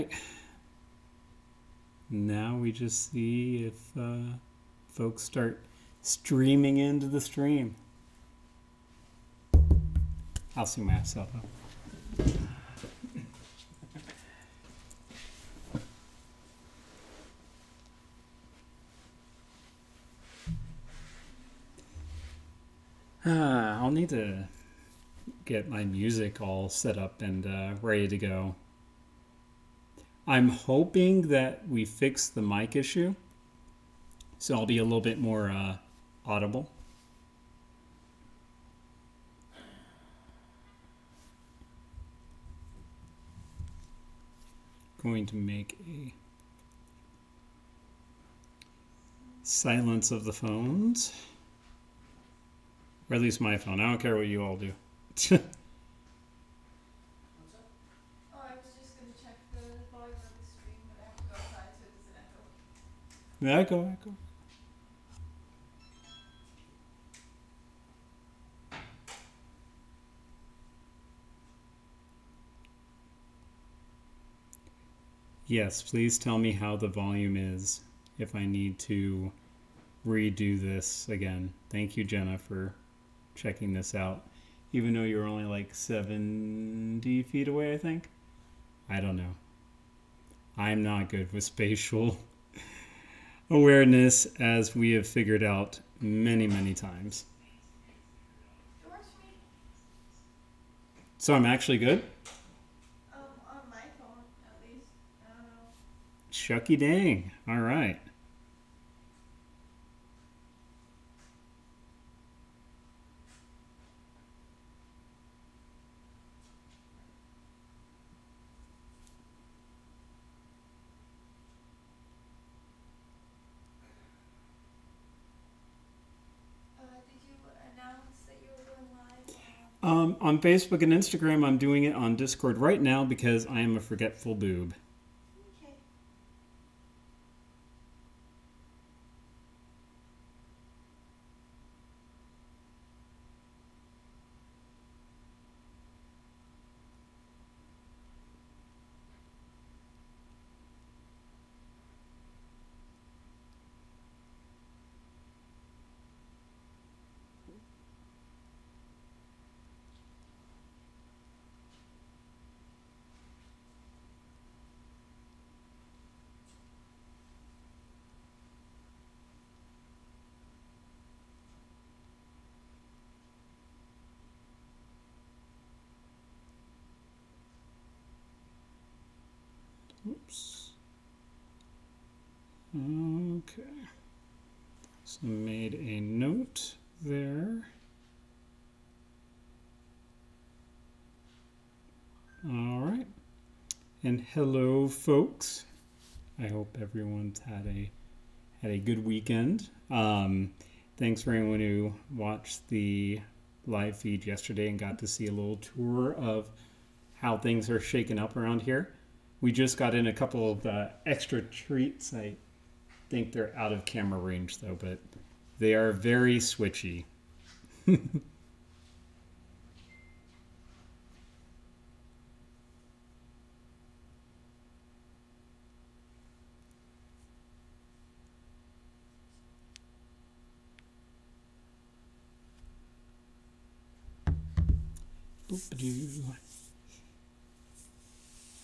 right. Now we just see if folks start streaming into the stream. I'll see myself up. I'll need to get my music all set up and ready to go. I'm hoping that we fix the mic issue, so I'll be a little bit more audible. Going to make a silence of the phones, or at least my phone. I don't care what you all do. Echo. Yes, please tell me how the volume is if I need to redo this again. Thank you, Jenna, for checking this out. Even though you're only like 70 feet away, I think. I don't know. I'm not good with spatial awareness, as we have figured out many, many times. So I'm actually good? On my phone, at least. I don't know. Shucky dang. All right. Did you announce that you were going live? On Facebook and Instagram, I'm doing it on Discord right now because I am a forgetful boob. Okay. Oops. Okay. So made a note there. All right. And hello, folks. I hope everyone's had a good weekend. Thanks for anyone who watched the live feed yesterday and got to see a little tour of how things are shaking up around here. We just got in a couple of extra treats. I think they're out of camera range though, but they are very switchy.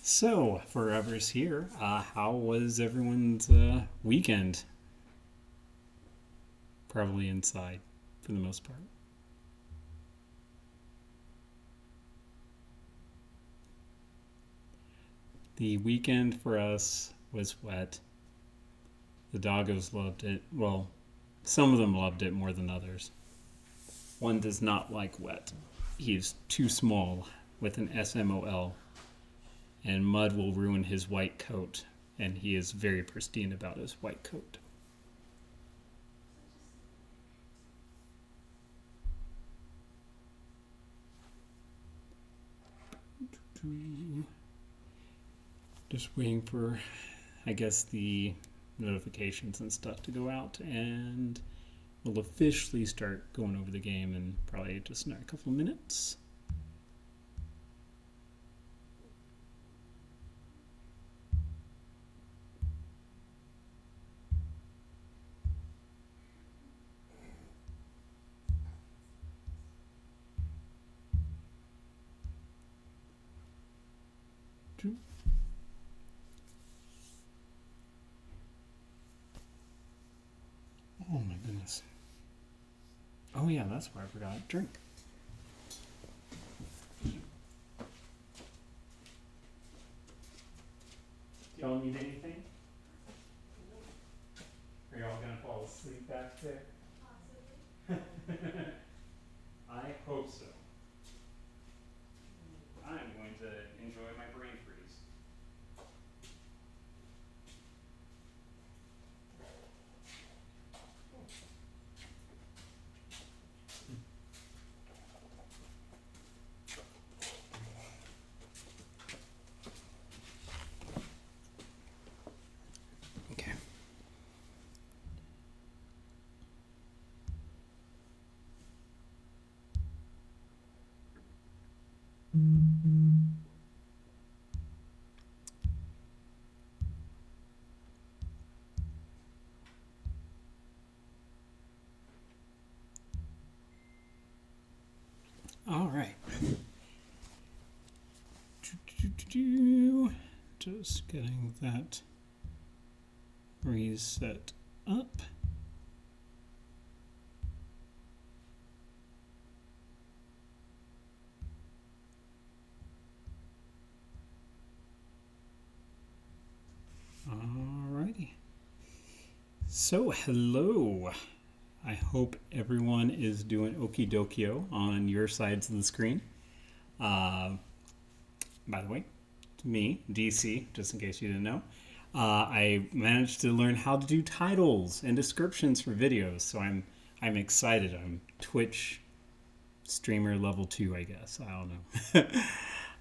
So, for others here, how was everyone's weekend? Probably inside for the most part. The weekend for us was wet. The doggos loved it. Well, some of them loved it more than others. One does not like wet. He is too small with an SMOL, and mud will ruin his white coat, and he is very pristine about his white coat. Just waiting for, I guess, the notifications and stuff to go out, and we'll officially start going over the game in probably just a couple of minutes. Oh my goodness. Oh yeah, that's why I forgot. Drink. Do y'all need anything? Are y'all gonna fall asleep back there? Possibly. I hope so. I'm going to enjoy my brain freeze. Okay. All right. Just getting that reset up. Alrighty. So, hello. I hope everyone is doing okie dokio on your sides of the screen. By the way, me, DC, just in case you didn't know. I managed to learn how to do titles and descriptions for videos, so I'm excited. I'm Twitch streamer level 2, I guess. I don't know.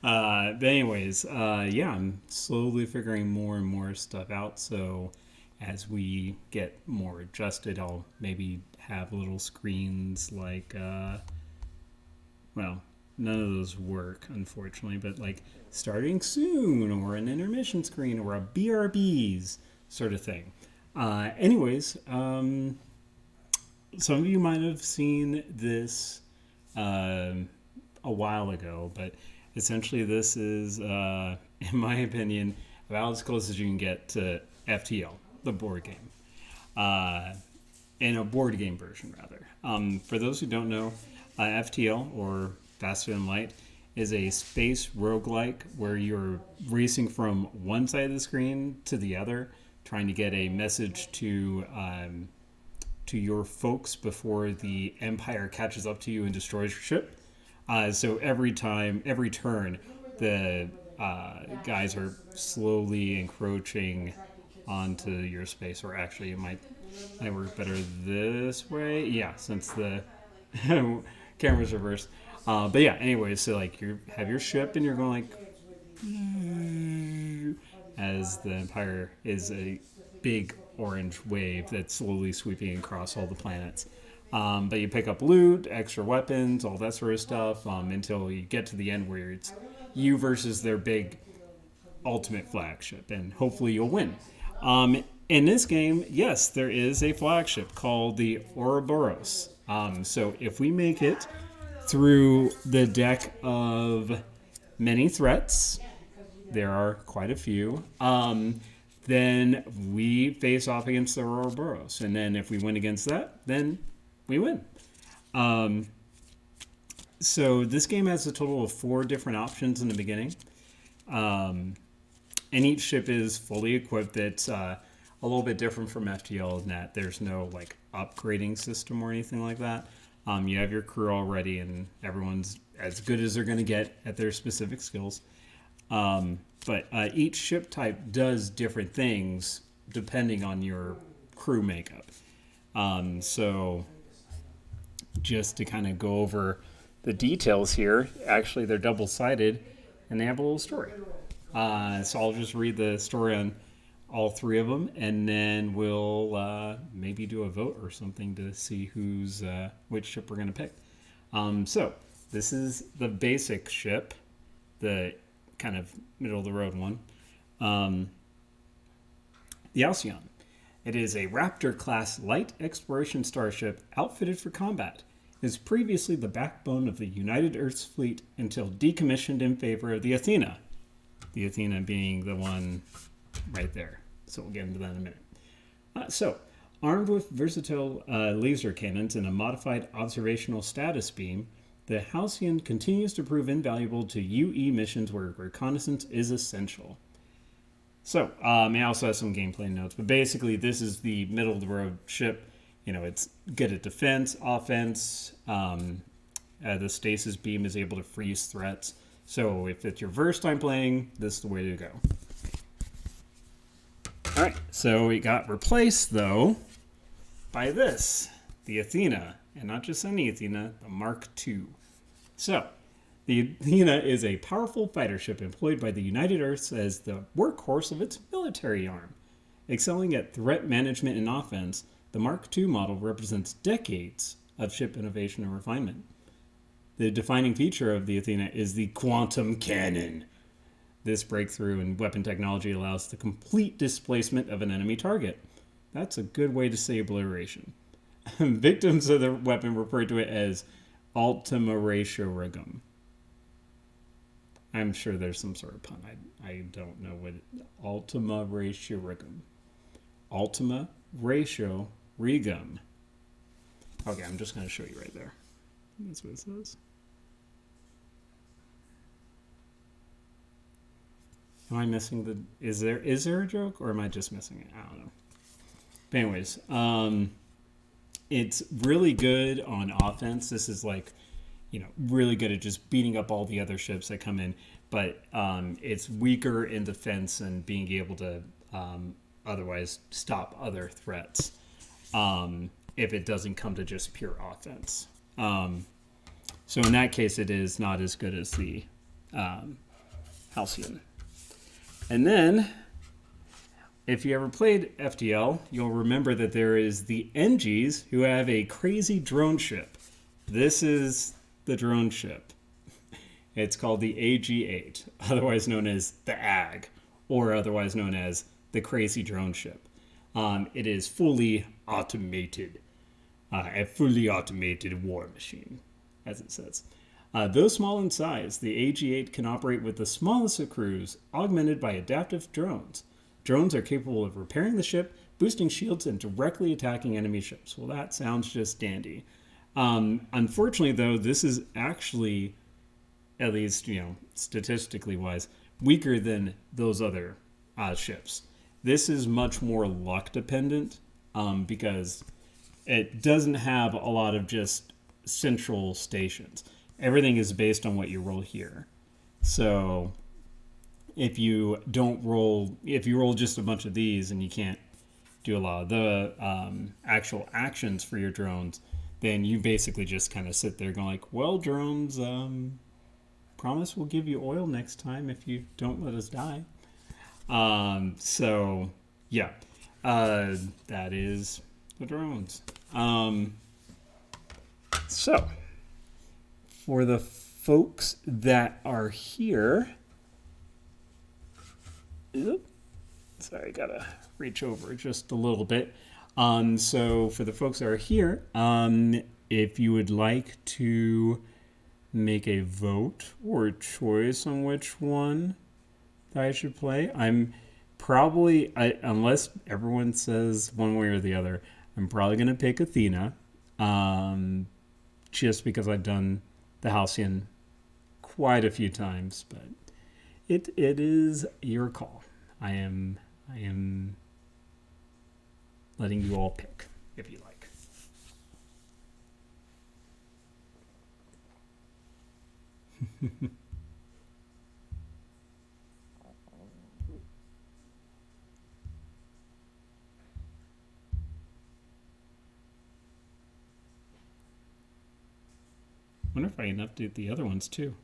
But anyways, yeah, I'm slowly figuring more and more stuff out. So as we get more adjusted, I'll maybe have little screens like, well, none of those work, unfortunately, but like starting soon or an intermission screen or a BRBs sort of thing. Anyways, some of you might have seen this a while ago, but essentially this is, in my opinion, about as close as you can get to FTL, the board game. In a board game version, rather. For those who don't know, FTL, or Faster Than Light, is a space roguelike where you're racing from one side of the screen to the other, trying to get a message to your folks before the Empire catches up to you and destroys your ship. So every turn, the guys are slowly encroaching onto your space, or actually it might work better this way. Yeah, since the camera's reversed. But yeah, anyways, so like you have your ship and you're going like as the Empire is a big orange wave that's slowly sweeping across all the planets. But you pick up loot, extra weapons, all that sort of stuff, until you get to the end where it's you versus their big ultimate flagship, and hopefully you'll win. In this game, yes, there is a flagship called the Ouroboros. So if we make it through the deck of many threats, there are quite a few, then we face off against the Ouroboros. And then if we win against that, then we win. So this game has a total of 4 different options in the beginning. And each ship is fully equipped. It's a little bit different from FTL in that there's no like upgrading system or anything like that. You have your crew already, and everyone's as good as they're going to get at their specific skills. But each ship type does different things depending on your crew makeup. So just to kind of go over the details here, actually they're double-sided, and they have a little story. So I'll just read the story on all 3 of them, and then we'll maybe do a vote or something to see who's which ship we're going to pick. So this is the basic ship, the kind of middle-of-the-road one. The Alcyon. It is a Raptor-class light exploration starship outfitted for combat. It was previously the backbone of the United Earth's fleet until decommissioned in favor of the Athena. The Athena being the one right there. So we'll get into that in a minute. Armed with versatile laser cannons and a modified observational status beam, the Halcyon continues to prove invaluable to UE missions where reconnaissance is essential. So, I also have some gameplay notes, but basically this is the middle-of-the-road ship. You know, it's good at defense, offense. The stasis beam is able to freeze threats. So if it's your first time playing, this is the way to go. All right, so it got replaced, though, by this, the Athena. And not just any Athena, the Mark II. So, the Athena is a powerful fighter ship employed by the United Earths as the workhorse of its military arm. Excelling at threat management and offense, the Mark II model represents decades of ship innovation and refinement. The defining feature of the Athena is the quantum cannon. This breakthrough in weapon technology allows the complete displacement of an enemy target. That's a good way to say obliteration. Victims of the weapon refer to it as ultima ratio regum. I'm sure there's some sort of pun. I don't know what ultima ratio regum. Ultima ratio regum. Okay, I'm just going to show you right there. That's what it says. Am I missing the... Is there a joke, or am I just missing it? I don't know. But anyways, it's really good on offense. This is like, really good at just beating up all the other ships that come in. But it's weaker in defense and being able to otherwise stop other threats if it doesn't come to just pure offense. So in that case, it is not as good as the Halcyon. And then, if you ever played FTL, you'll remember that there is the NGs who have a crazy drone ship. This is the drone ship. It's called the AG-8, otherwise known as the AG, or otherwise known as the crazy drone ship. It is fully automated, a fully automated war machine, as it says. Though small in size, the AG-8 can operate with the smallest of crews, augmented by adaptive drones. Drones are capable of repairing the ship, boosting shields, and directly attacking enemy ships. Well, that sounds just dandy. Unfortunately, though, this is actually, at least, statistically wise, weaker than those other ships. This is much more luck dependent because it doesn't have a lot of just central stations. Everything is based on what you roll here. So if you roll just a bunch of these and you can't do a lot of the actual actions for your drones, then you basically just kind of sit there going like, well, drones, promise we'll give you oil next time if you don't let us die. So yeah, that is the drones. So for the folks that are here, sorry, gotta reach over just a little bit. So for the folks that are here, if you would like to make a vote or a choice on which one that I should play, I'm probably, unless everyone says one way or the other, I'm probably going to pick Athena, just because I've done the Halcyon quite a few times, but it is your call. I am letting you all pick if you like. I wonder if I can update the other ones too.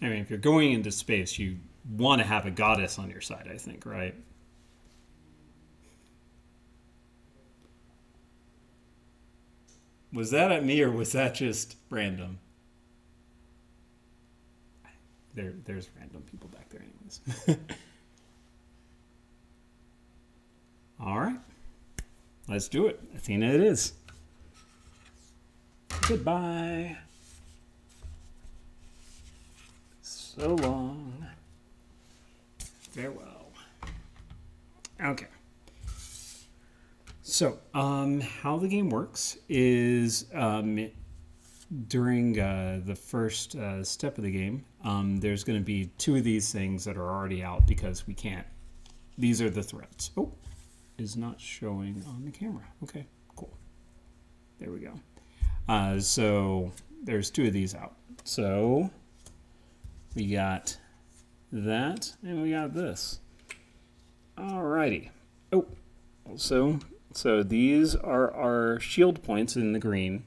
I mean, if you're going into space, you want to have a goddess on your side, I think, right? Was that at me or was that just random? There's random people back there anyways. All right. let's do it. Athena it is. Goodbye. So long. Farewell. Okay. So, how the game works is during the first step of the game, there's going to be 2 of these things that are already out because we can't. These are the threats. Oh, is not showing on the camera. Okay, cool. There we go. So there's 2 of these out. So we got that and we got this. Alrighty. Oh, also, so these are our shield points in the green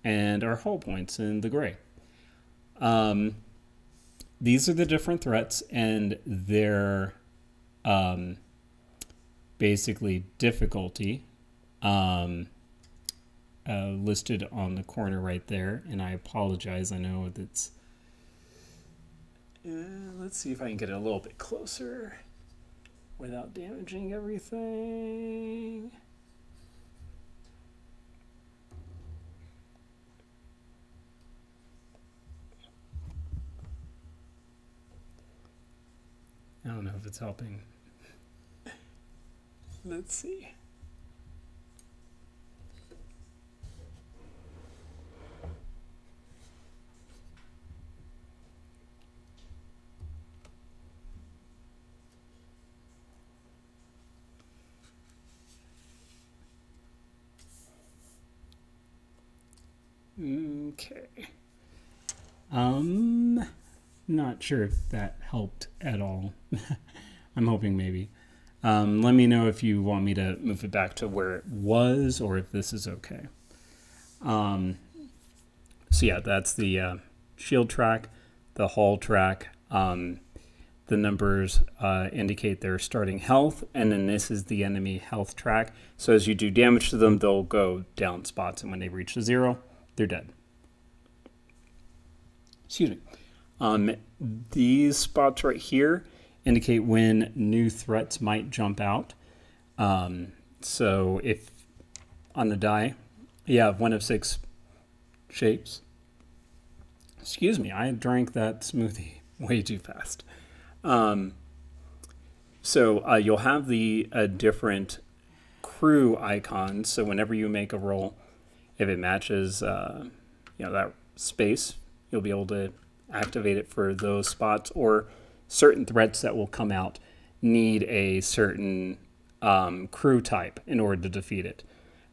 and our hull points in the gray. These are the different threats and their basically difficulty listed on the corner right there. And I apologize. I know that's... let's see if I can get it a little bit closer without damaging everything. I don't know if it's helping. Let's see. Okay. Not sure if that helped at all. I'm hoping maybe. Let me know if you want me to move it back to where it was or if this is okay. So yeah, that's the shield track, the hull track. The numbers indicate their starting health, and then this is the enemy health track. So as you do damage to them, they'll go down spots, and when they reach the 0, they're dead. Excuse me. These spots right here indicate when new threats might jump out. So if on the die you have 1 of 6 shapes. Excuse me, I drank that smoothie way too fast. So you'll have the different crew icons. So whenever you make a roll, if it matches that space, you'll be able to activate it for those spots, or certain threats that will come out need a certain crew type in order to defeat it.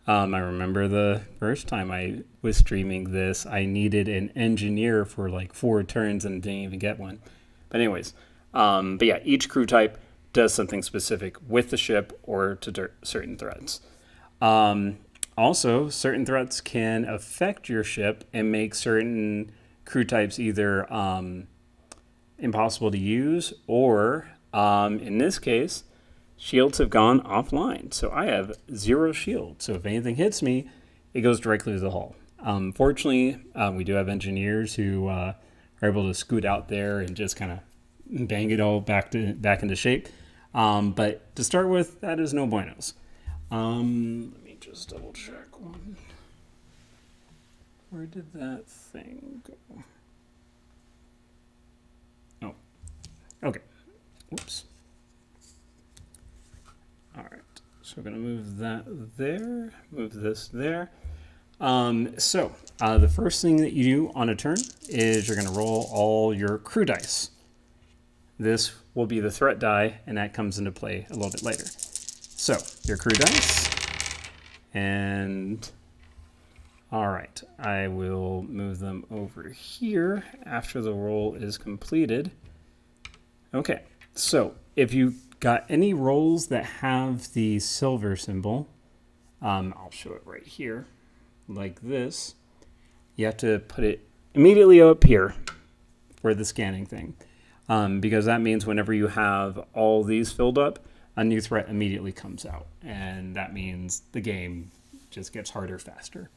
I remember the first time I was streaming this, I needed an engineer for like 4 turns and didn't even get one. But anyways, but yeah, each crew type does something specific with the ship or to certain threats. Also, certain threats can affect your ship and make certain crew types either impossible to use, or in this case, shields have gone offline. So I have 0 shield. So if anything hits me, it goes directly to the hull. Fortunately, we do have engineers who are able to scoot out there and just kind of bang it all back into shape. But to start with, that is no buenos. Let me just double check one. Where did that thing go? Oh, okay. Whoops. All right. So we're going to move that there, move this there. So the first thing that you do on a turn is you're going to roll all your crew dice. This will be the threat die, and that comes into play a little bit later. So your crew dice, and all right, I will move them over here after the roll is completed. Okay, so if you got any rolls that have the silver symbol, I'll show it right here, like this. You have to put it immediately up here for the scanning thing, because that means whenever you have all these filled up, a new threat immediately comes out, and that means the game just gets harder faster.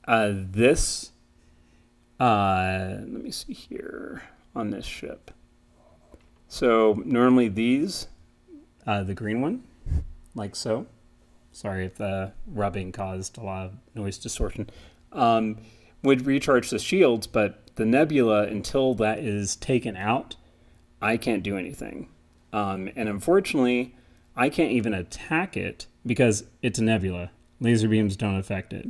This, let me see here on this ship. So normally these the green one, like so. Sorry if the rubbing caused a lot of noise distortion. Would recharge the shields, but the nebula, until that is taken out, I can't do anything. And unfortunately, I can't even attack it because it's a nebula. Laser beams don't affect it.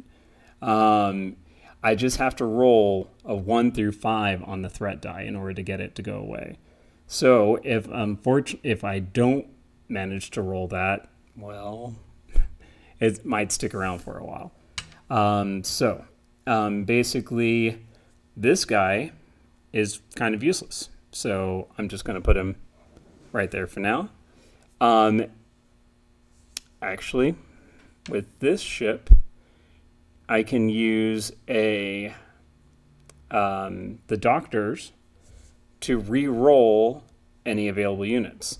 I just have to roll a 1 through 5 on the threat die in order to get it to go away. So if I don't manage to roll that, well, it might stick around for a while. Basically, this guy is kind of useless. So I'm just going to put him right there for now. Actually, with this ship, I can use the doctors to re-roll any available units.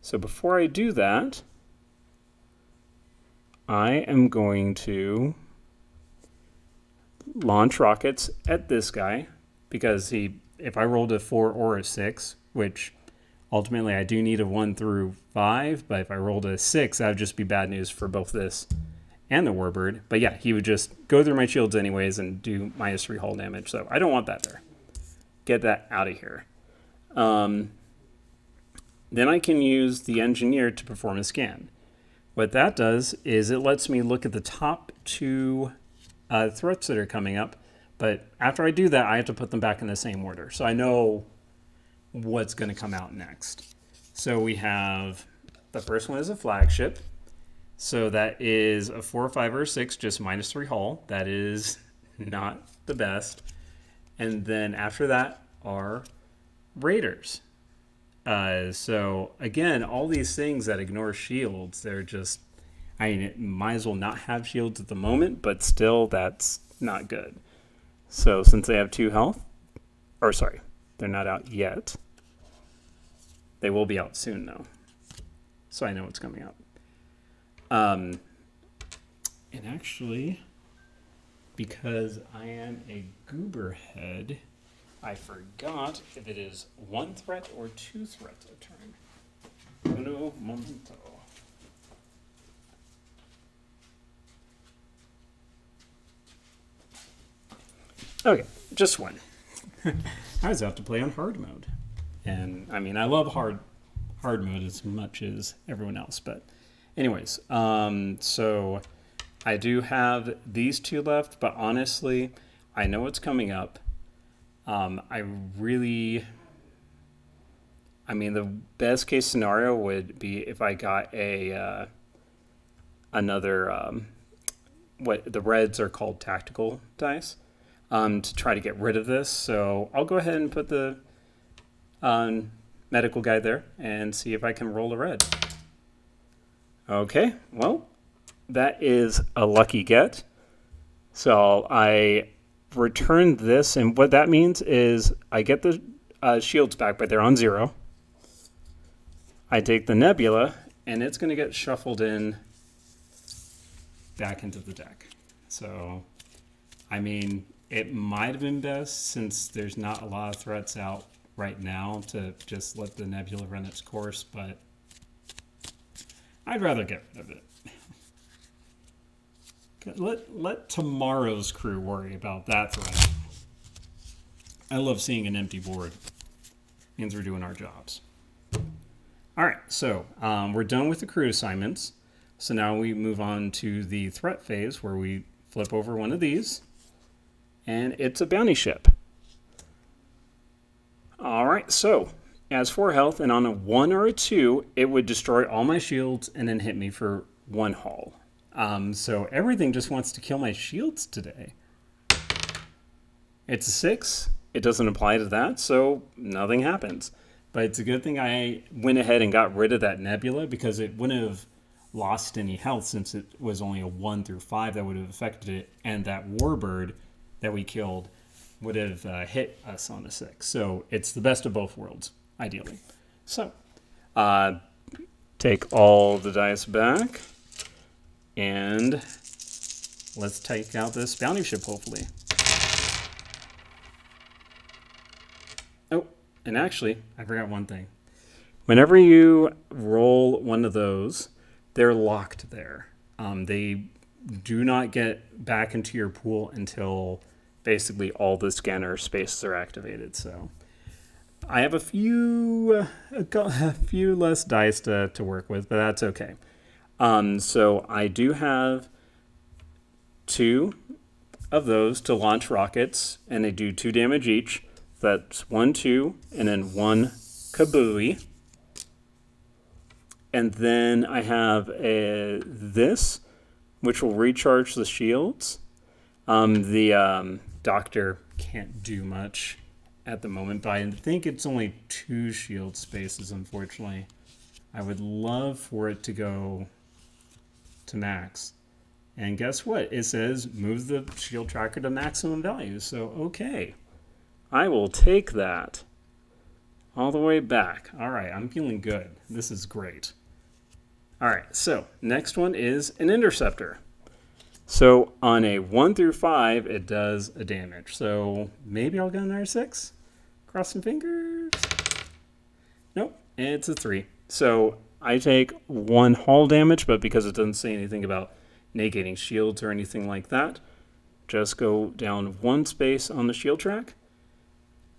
So before I do that, I am going to launch rockets at this guy because if I rolled a 4 or a 6, which ultimately I do need a 1 through 5, but if I rolled a 6, that would just be bad news for both this and the Warbird. But yeah, he would just go through my shields anyways and do -3 hull damage, so I don't want that there. Get that out of here. Then I can use the engineer to perform a scan. What that does is it lets me look at the top 2 threats that are coming up, but after I do that, I have to put them back in the same order, so I know what's going to come out next. So we have, the first one is a flagship, so that is a 4, 5, or 6, just -3 hull. That is not the best. And then after that are raiders. So again, all these things that ignore shields, they're just, it might as well not have shields at the moment, but still that's not good. So since they have 2 health, or sorry, they're not out yet. They will be out soon though. So I know what's coming out. And actually, because I am a goober head, I forgot if it is 1 threat or 2 threats a turn. Uno momento. Okay, just 1. I was out to play on hard mode. And I mean, I love hard mode as much as everyone else, but anyways, so I do have these 2 left, but honestly, I know what's coming up. The best case scenario would be if I got another, what the reds are called tactical dice, to try to get rid of this. So I'll go ahead and put the medical guy there and see if I can roll a red. Okay, well, that is a lucky get. So I return this, and what that means is I get the shields back, but they're on 0. I take the nebula, and it's going to get shuffled in back into the deck. So, I mean, it might have been best, since there's not a lot of threats out right now, to just let the nebula run its course, but I'd rather get rid of it. Let tomorrow's crew worry about that threat. I love seeing an empty board. Means we're doing our jobs. All right, so we're done with the crew assignments. So now we move on to the threat phase, where we flip over one of these, and it's a bounty ship. All right, so as 4 health, and on a 1 or a 2, it would destroy all my shields and then hit me for 1 hull. So everything just wants to kill my shields today. It's a 6. It doesn't apply to that, so nothing happens. But it's a good thing I went ahead and got rid of that nebula, because it wouldn't have lost any health, since it was only a 1 through 5 that would have affected it, and that warbird that we killed would have hit us on a 6. So it's the best of both worlds, ideally. So take all the dice back, and let's take out this bounty ship, hopefully. Oh, and actually, I forgot one thing. Whenever you roll one of those, they're locked there. They do not get back into your pool until basically all the scanner spaces are activated. So I have a few less dice to work with, but that's okay. So I do have 2 of those to launch rockets, and they do 2 damage each. That's 1, 2, and then 1 kabooey. And then I have this, which will recharge the shields. The doctor can't do much at the moment, but I think it's only 2 shield spaces, unfortunately. I would love for it to go to max. And guess what? It says move the shield tracker to maximum value. So, okay. I will take that all the way back. All right, I'm feeling good. This is great. All right, so next one is an interceptor. So on a 1 through 5, it does a damage. So maybe I'll get another 6. Cross some fingers. Nope, it's a 3. So I take 1 hull damage, but because it doesn't say anything about negating shields or anything like that, just go down 1 space on the shield track.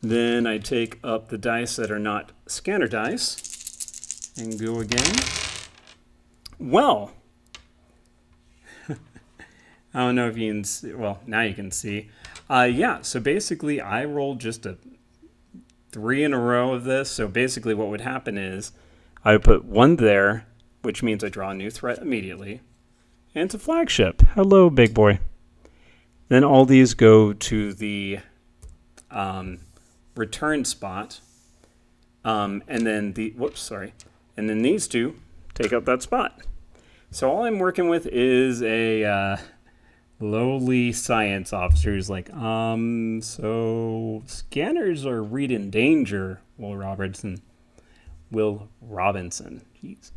Then I take up the dice that are not scanner dice and go again. Well, I don't know if you can see. Well, now you can see. Yeah, so basically I rolled just a 3 in a row of this. So basically what would happen is I would put 1 there, which means I draw a new threat immediately. And it's a flagship. Hello, big boy. Then all these go to the return spot. And then and then these 2 take up that spot. So all I'm working with is a lowly science officer who's like, so scanners are reading danger, Will Robinson. Jeez.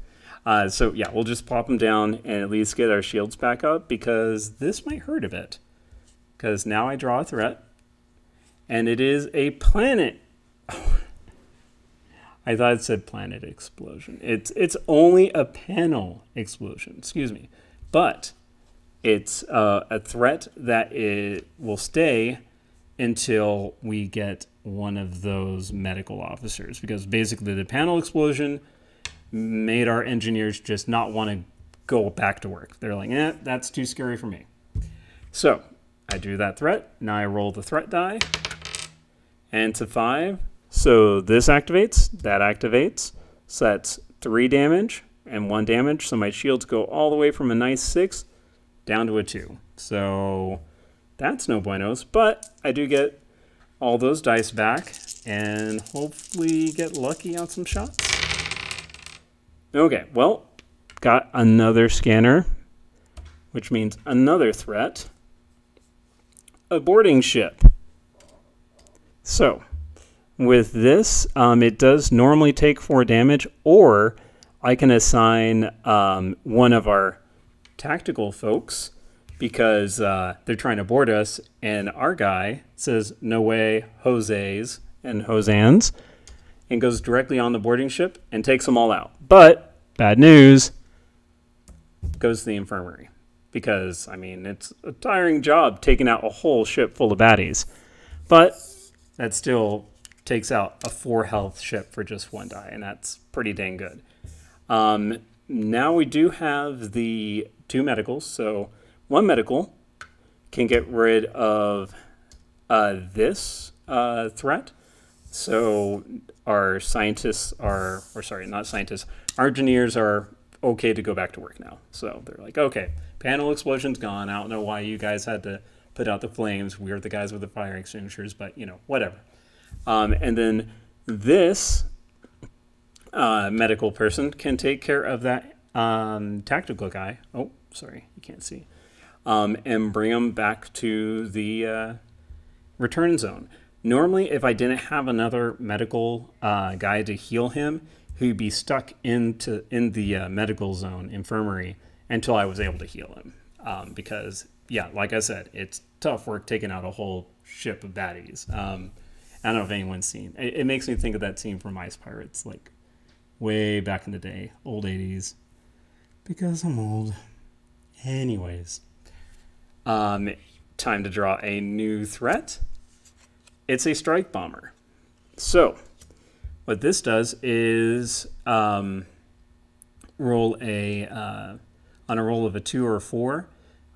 So yeah, we'll just pop them down and at least get our shields back up because this might hurt a bit. Because now I draw a threat, and it is a planet. I thought it said planet explosion. It's only a panel explosion. Excuse me, but it's a threat that it will stay until we get one of those medical officers. Because basically, the panel explosion made our engineers just not want to go back to work. They're like, that's too scary for me. So I do that threat. Now I roll the threat die, and it's a 5. So this activates, that activates. So that's 3 damage and 1 damage. So my shields go all the way from a nice 6 down to a 2. So that's no buenos. But I do get all those dice back and hopefully get lucky on some shots. Okay, well, got another scanner, which means another threat. A boarding ship. So with this, it does normally take 4 damage, or I can assign one of our tactical folks because they're trying to board us, and our guy says, no way, Jose's and Hosan's, and goes directly on the boarding ship and takes them all out. But, bad news, goes to the infirmary. Because, I mean, it's a tiring job taking out a whole ship full of baddies. But that still takes out a 4 health ship for just 1 die, and that's pretty dang good. Now we do have the 2 medicals. So 1 medical can get rid of this threat. So our scientists are, or sorry, not scientists, our engineers are okay to go back to work now. So they're like, okay, panel explosion's gone. I don't know why you guys had to put out the flames. We're the guys with the fire extinguishers, but, whatever. And then this medical person can take care of that tactical guy. Oh, sorry, you can't see. And bring him back to the return zone. Normally, if I didn't have another medical guy to heal him, he'd be stuck in the medical zone, infirmary, until I was able to heal him. Because, yeah, like I said, it's tough work taking out a whole ship of baddies. I don't know if anyone's seen. It makes me think of that scene from Ice Pirates, like way back in the day, old 80s, because I'm old. Anyways, time to draw a new threat. It's a strike bomber. So, what this does is roll on a roll of a 2 or a 4,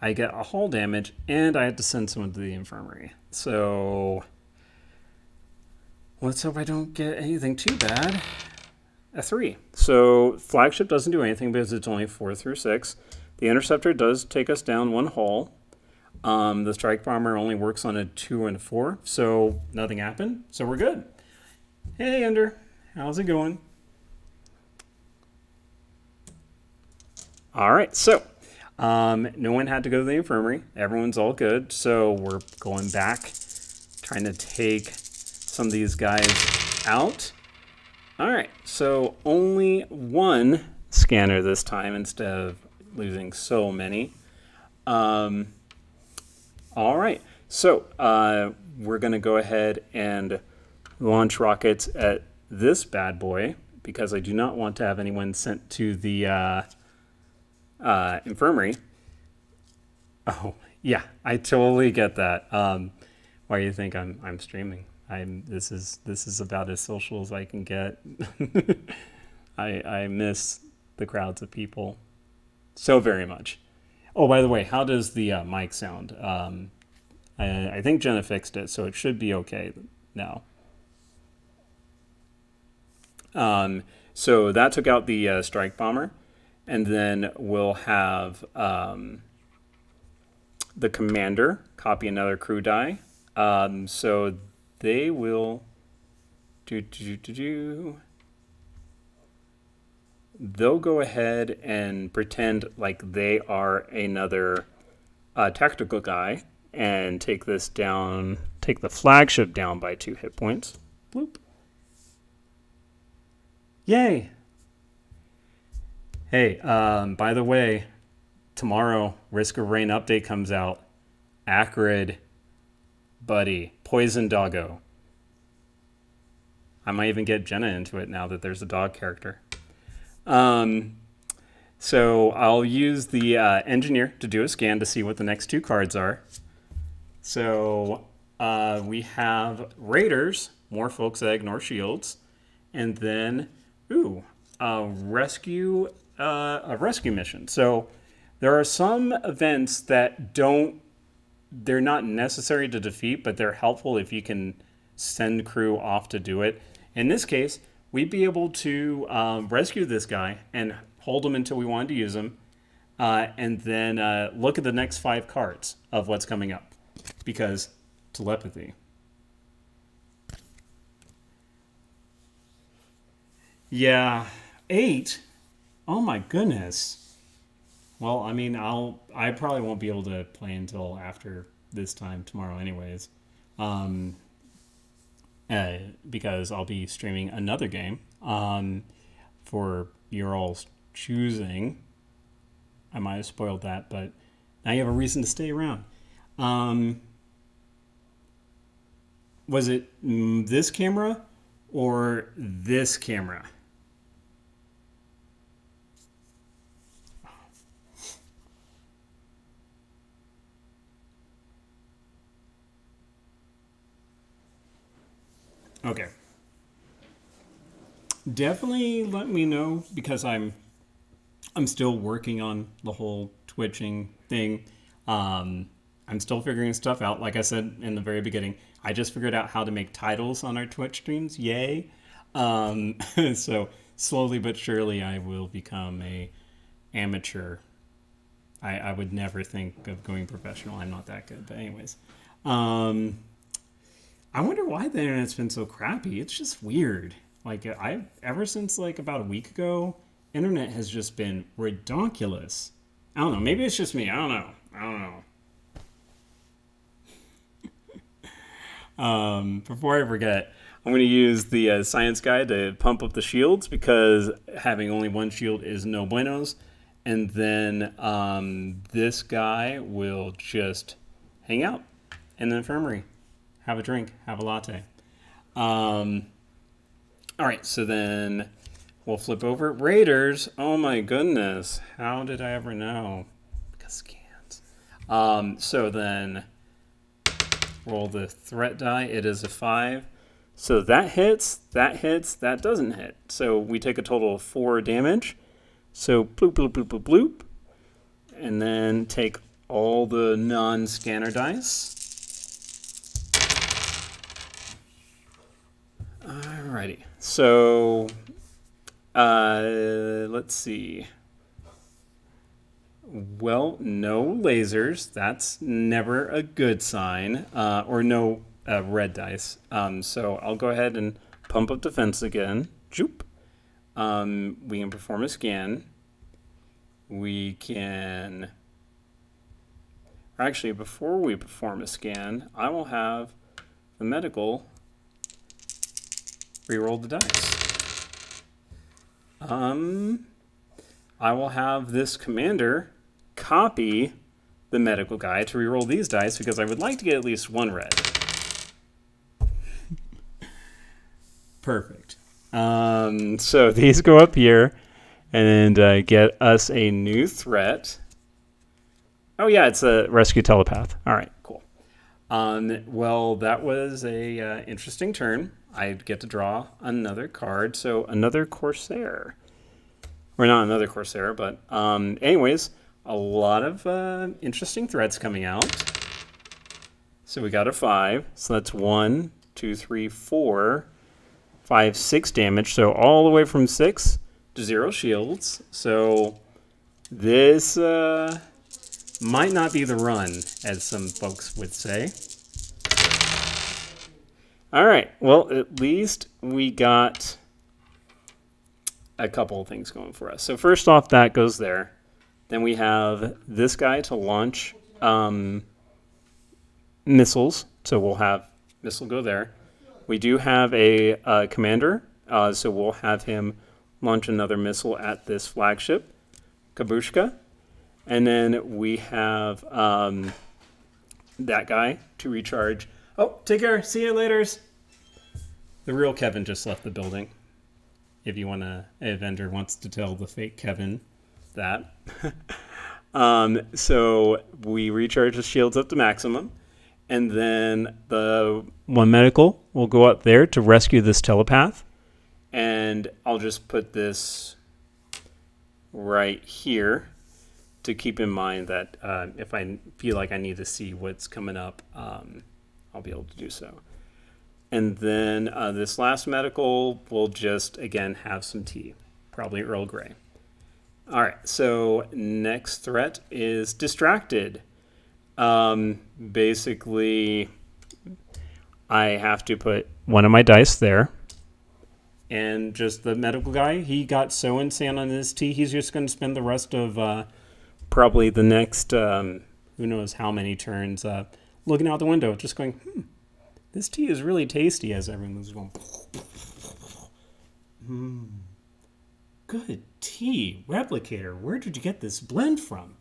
I get a hull damage, and I have to send someone to the infirmary. So, let's hope I don't get anything too bad. A 3. So, flagship doesn't do anything because it's only 4 through 6. The interceptor does take us down 1 hull. The strike bomber only works on a 2 and a 4, so nothing happened. So we're good. Hey, Ender. How's it going? All right, so no one had to go to the infirmary. Everyone's all good. So we're going back, trying to take some of these guys out. All right, so only 1 scanner this time instead of losing so many. All right, so we're going to go ahead and launch rockets at this bad boy because I do not want to have anyone sent to the infirmary. Oh, yeah, I totally get that. Why do you think I'm streaming? This is about as social as I can get. I miss the crowds of people so very much. Oh, by the way, how does the mic sound? I think Jenna fixed it, so it should be okay now. So that took out the strike bomber, and then we'll have the commander copy another crew die. So they will they'll go ahead and pretend like they are another tactical guy and take this down, take the flagship down by 2 hit points. Bloop. Yay! Hey, by the way, tomorrow, Risk of Rain update comes out. Acrid, buddy, poison doggo. I might even get Jenna into it now that there's a dog character. So I'll use the engineer to do a scan to see what the next 2 cards are. So we have Raiders, more Folk's Egg, nor Shields, and then a rescue mission. So there are some events that they're not necessary to defeat, but they're helpful if you can send crew off to do it. In this case, we'd be able to rescue this guy and hold him until we wanted to use him, and then look at the next 5 cards of what's coming up, because telepathy. Yeah, 8? Oh my goodness. Well, I mean, I probably won't be able to play until after this time tomorrow anyways. Because I'll be streaming another game for your all's choosing. I might have spoiled that, but now you have a reason to stay around. Was it this camera or this camera? Okay. Definitely let me know because I'm still working on the whole twitching thing. I'm still figuring stuff out. Like I said in the very beginning, I just figured out how to make titles on our Twitch streams. Yay! So slowly but surely, I will become a amateur. I would never think of going professional. I'm not that good. But anyways, I wonder why the internet's been so crappy. It's just weird. Like ever since like about a week ago, internet has just been ridiculous. I don't know. Maybe it's just me. I don't know. Before I forget, I'm going to use the science guide to pump up the shields because having only 1 shield is no buenos. And then this guy will just hang out in the infirmary. Have a drink, have a latte. All right, so then We'll flip over Raiders. Oh my goodness. How did I ever know? Because scans. So then roll the threat die. It is a 5. So that hits, that doesn't hit. So we take a total of 4 damage. So bloop, bloop, bloop, bloop, bloop. And then take all the non-scanner dice. Alrighty. So let's see. Well, no lasers. That's never a good sign. Or no red dice. So I'll go ahead and pump up defense again. Joop. We can perform a scan. We can... Actually, before we perform a scan, I will have the medical reroll the dice. I will have this commander copy the medical guy to reroll these dice because I would like to get at least 1 red. Perfect. So these go up here and get us a new threat. Oh yeah, it's a rescue telepath. All right, cool. Well, that was a interesting turn. I get to draw another card, so another Corsair. Or not another Corsair, but anyways, a lot of interesting threats coming out. So we got a 5. So that's 1, 2, 3, 4, 5, 6 damage. So all the way from 6 to 0 shields. So this might not be the run, as some folks would say. All right. Well, at least we got a couple of things going for us. So first off, that goes there. Then we have this guy to launch missiles. So we'll have missile go there. We do have a commander. So we'll have him launch another missile at this flagship, Kabushka. And then we have that guy to recharge. Oh, take care. See you later. The real Kevin just left the building. If you want a vendor wants to tell the fake Kevin that. So we recharge the shields up to maximum. And then the 1 medical will go up there to rescue this telepath. And I'll just put this right here to keep in mind that if I feel like I need to see what's coming up, I'll be able to do so. And then this last medical will just, again, have some tea, probably Earl Grey. All right, so next threat is distracted. Basically, I have to put one of my dice there. And just the medical guy, he got so insane on this tea, he's just going to spend the rest of probably the next, who knows how many turns, looking out the window, just going, this tea is really tasty, as everyone's going, good tea. Replicator, where did you get this blend from?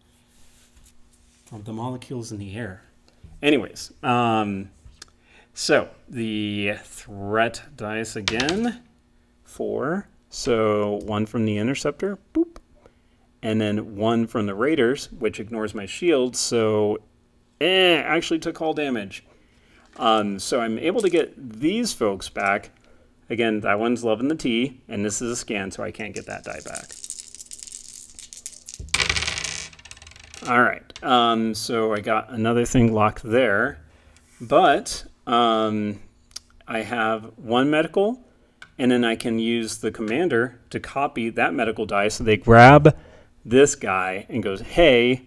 From the molecules in the air. Anyways, so the threat dice again, 4. So 1 from the interceptor, boop. And then 1 from the Raiders, which ignores my shield, so actually took all damage. So I'm able to get these folks back. Again, that one's loving the tea, and this is a scan, so I can't get that die back. All right, so I got another thing locked there, but I have 1 medical, and then I can use the commander to copy that medical die, so they grab this guy and goes, hey,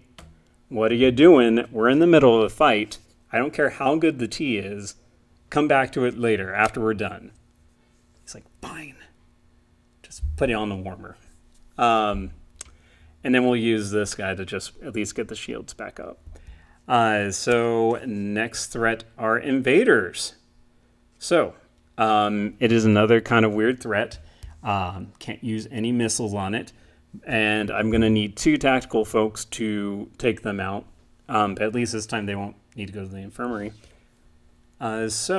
what are you doing? We're in the middle of a fight. I don't care how good the tea is. Come back to it later after we're done. He's like, fine. Just put it on the warmer. And then we'll use this guy to just at least get the shields back up. So next threat are invaders. So it is another kind of weird threat. Can't use any missiles on it. And I'm going to need 2 tactical folks to take them out. But at least this time they won't need to go to the infirmary. Because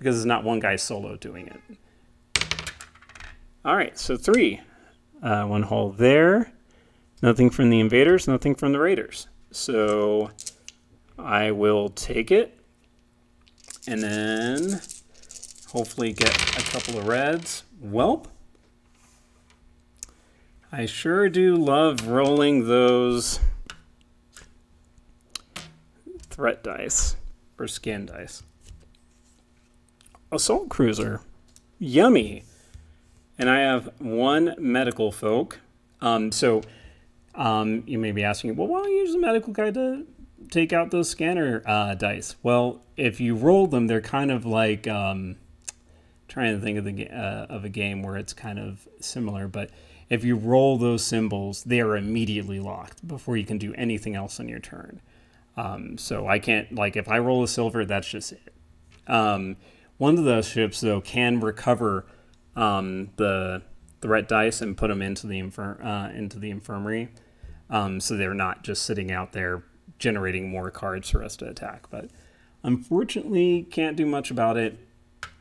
it's not one guy solo doing it. All right, so 3. One hull there. Nothing from the invaders, nothing from the raiders. So I will take it and then hopefully get a couple of reds. Welp. I sure do love rolling those threat dice or scan dice. Assault cruiser. Yummy. And I have 1 medical folk. So you may be asking, well, why don't you use the medical guy to take out those scanner dice? Well, if you roll them, they're kind of like trying to think of a game where it's kind of similar. But if you roll those symbols, they are immediately locked before you can do anything else on your turn. So I can't, like, if I roll a silver, that's just it. One of those ships, though, can recover the threat dice and put them into the infirmary. So they're not just sitting out there generating more cards for us to attack. But unfortunately, can't do much about it.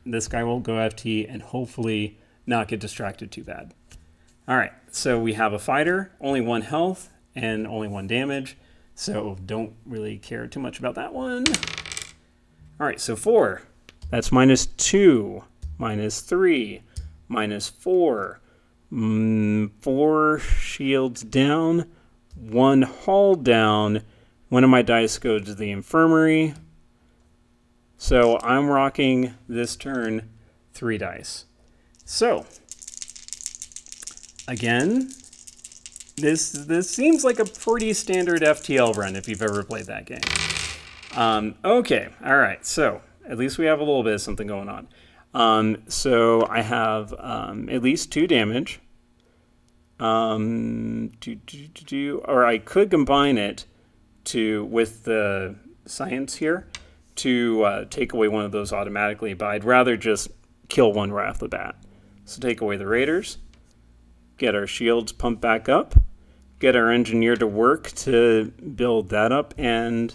This guy will go FT and hopefully not get distracted too bad. All right, so we have a fighter, only 1 health and only 1 damage. So don't really care too much about that one. All right, so 4. That's -2, -3, -4. 4 shields down, 1 hull down. One of my dice goes to the infirmary. So I'm rocking this turn 3 dice. So again, this seems like a pretty standard FTL run if you've ever played that game. Okay, all right. So at least we have a little bit of something going on. So I have at least 2 damage. Or I could combine it with the science here to take away one of those automatically, but I'd rather just kill one right off the bat. So take away the raiders, get our shields pumped back up, get our engineer to work to build that up, and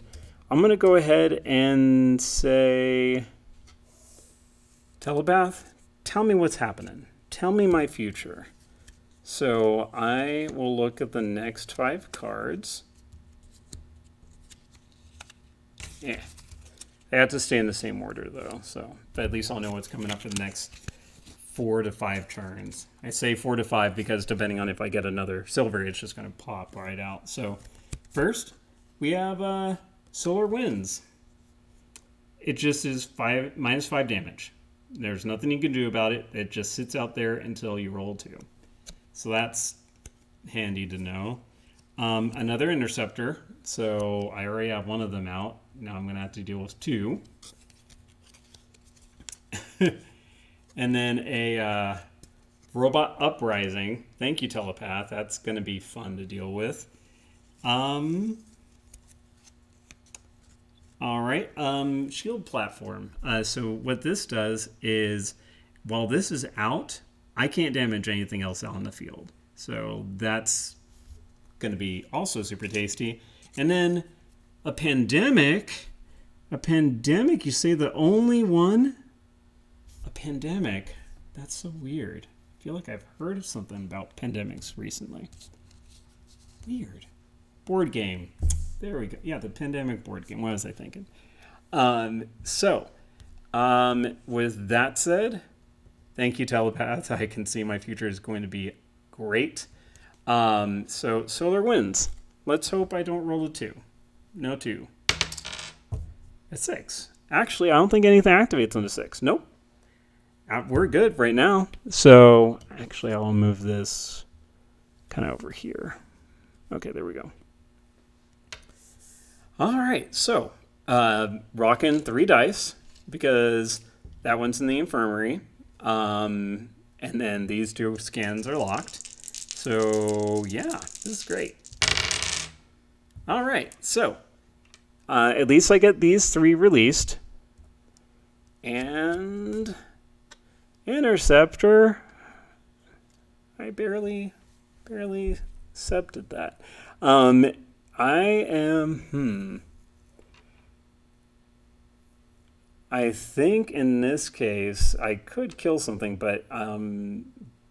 I'm going to go ahead and say, Telepath, tell me what's happening. Tell me my future. So I will look at the next 5 cards. Yeah. They have to stay in the same order, though. So, but at least I'll know what's coming up for the next 4 to 5 turns. I say 4 to 5 because depending on if I get another silver, it's just going to pop right out. So first, we have Solar Winds. It just is -5 damage. There's nothing you can do about it. It just sits out there until you roll 2. So that's handy to know. Another interceptor. So I already have 1 of them out. Now I'm going to have to deal with 2. And then a robot uprising. Thank you, Telepath. That's going to be fun to deal with. All right. Shield platform. So what this does is, while this is out, I can't damage anything else out on the field. So that's going to be also super tasty. And then a pandemic. A pandemic, you say the only one? A pandemic? That's so weird. I feel like I've heard of something about pandemics recently. Weird. Board game. There we go. Yeah, the pandemic board game. What was I thinking? With that said, thank you, Telepath. I can see my future is going to be great. So Solar Winds. Let's hope I don't roll a 2. No 2. A 6. Actually, I don't think anything activates on the 6. Nope. We're good right now. So actually, I'll move this kind of over here. Okay, there we go. All right, so rocking 3 dice because that one's in the infirmary. And then these 2 scans are locked. So yeah, this is great. All right, so at least I get these 3 released. And interceptor. I barely accepted that. I think in this case I could kill something, but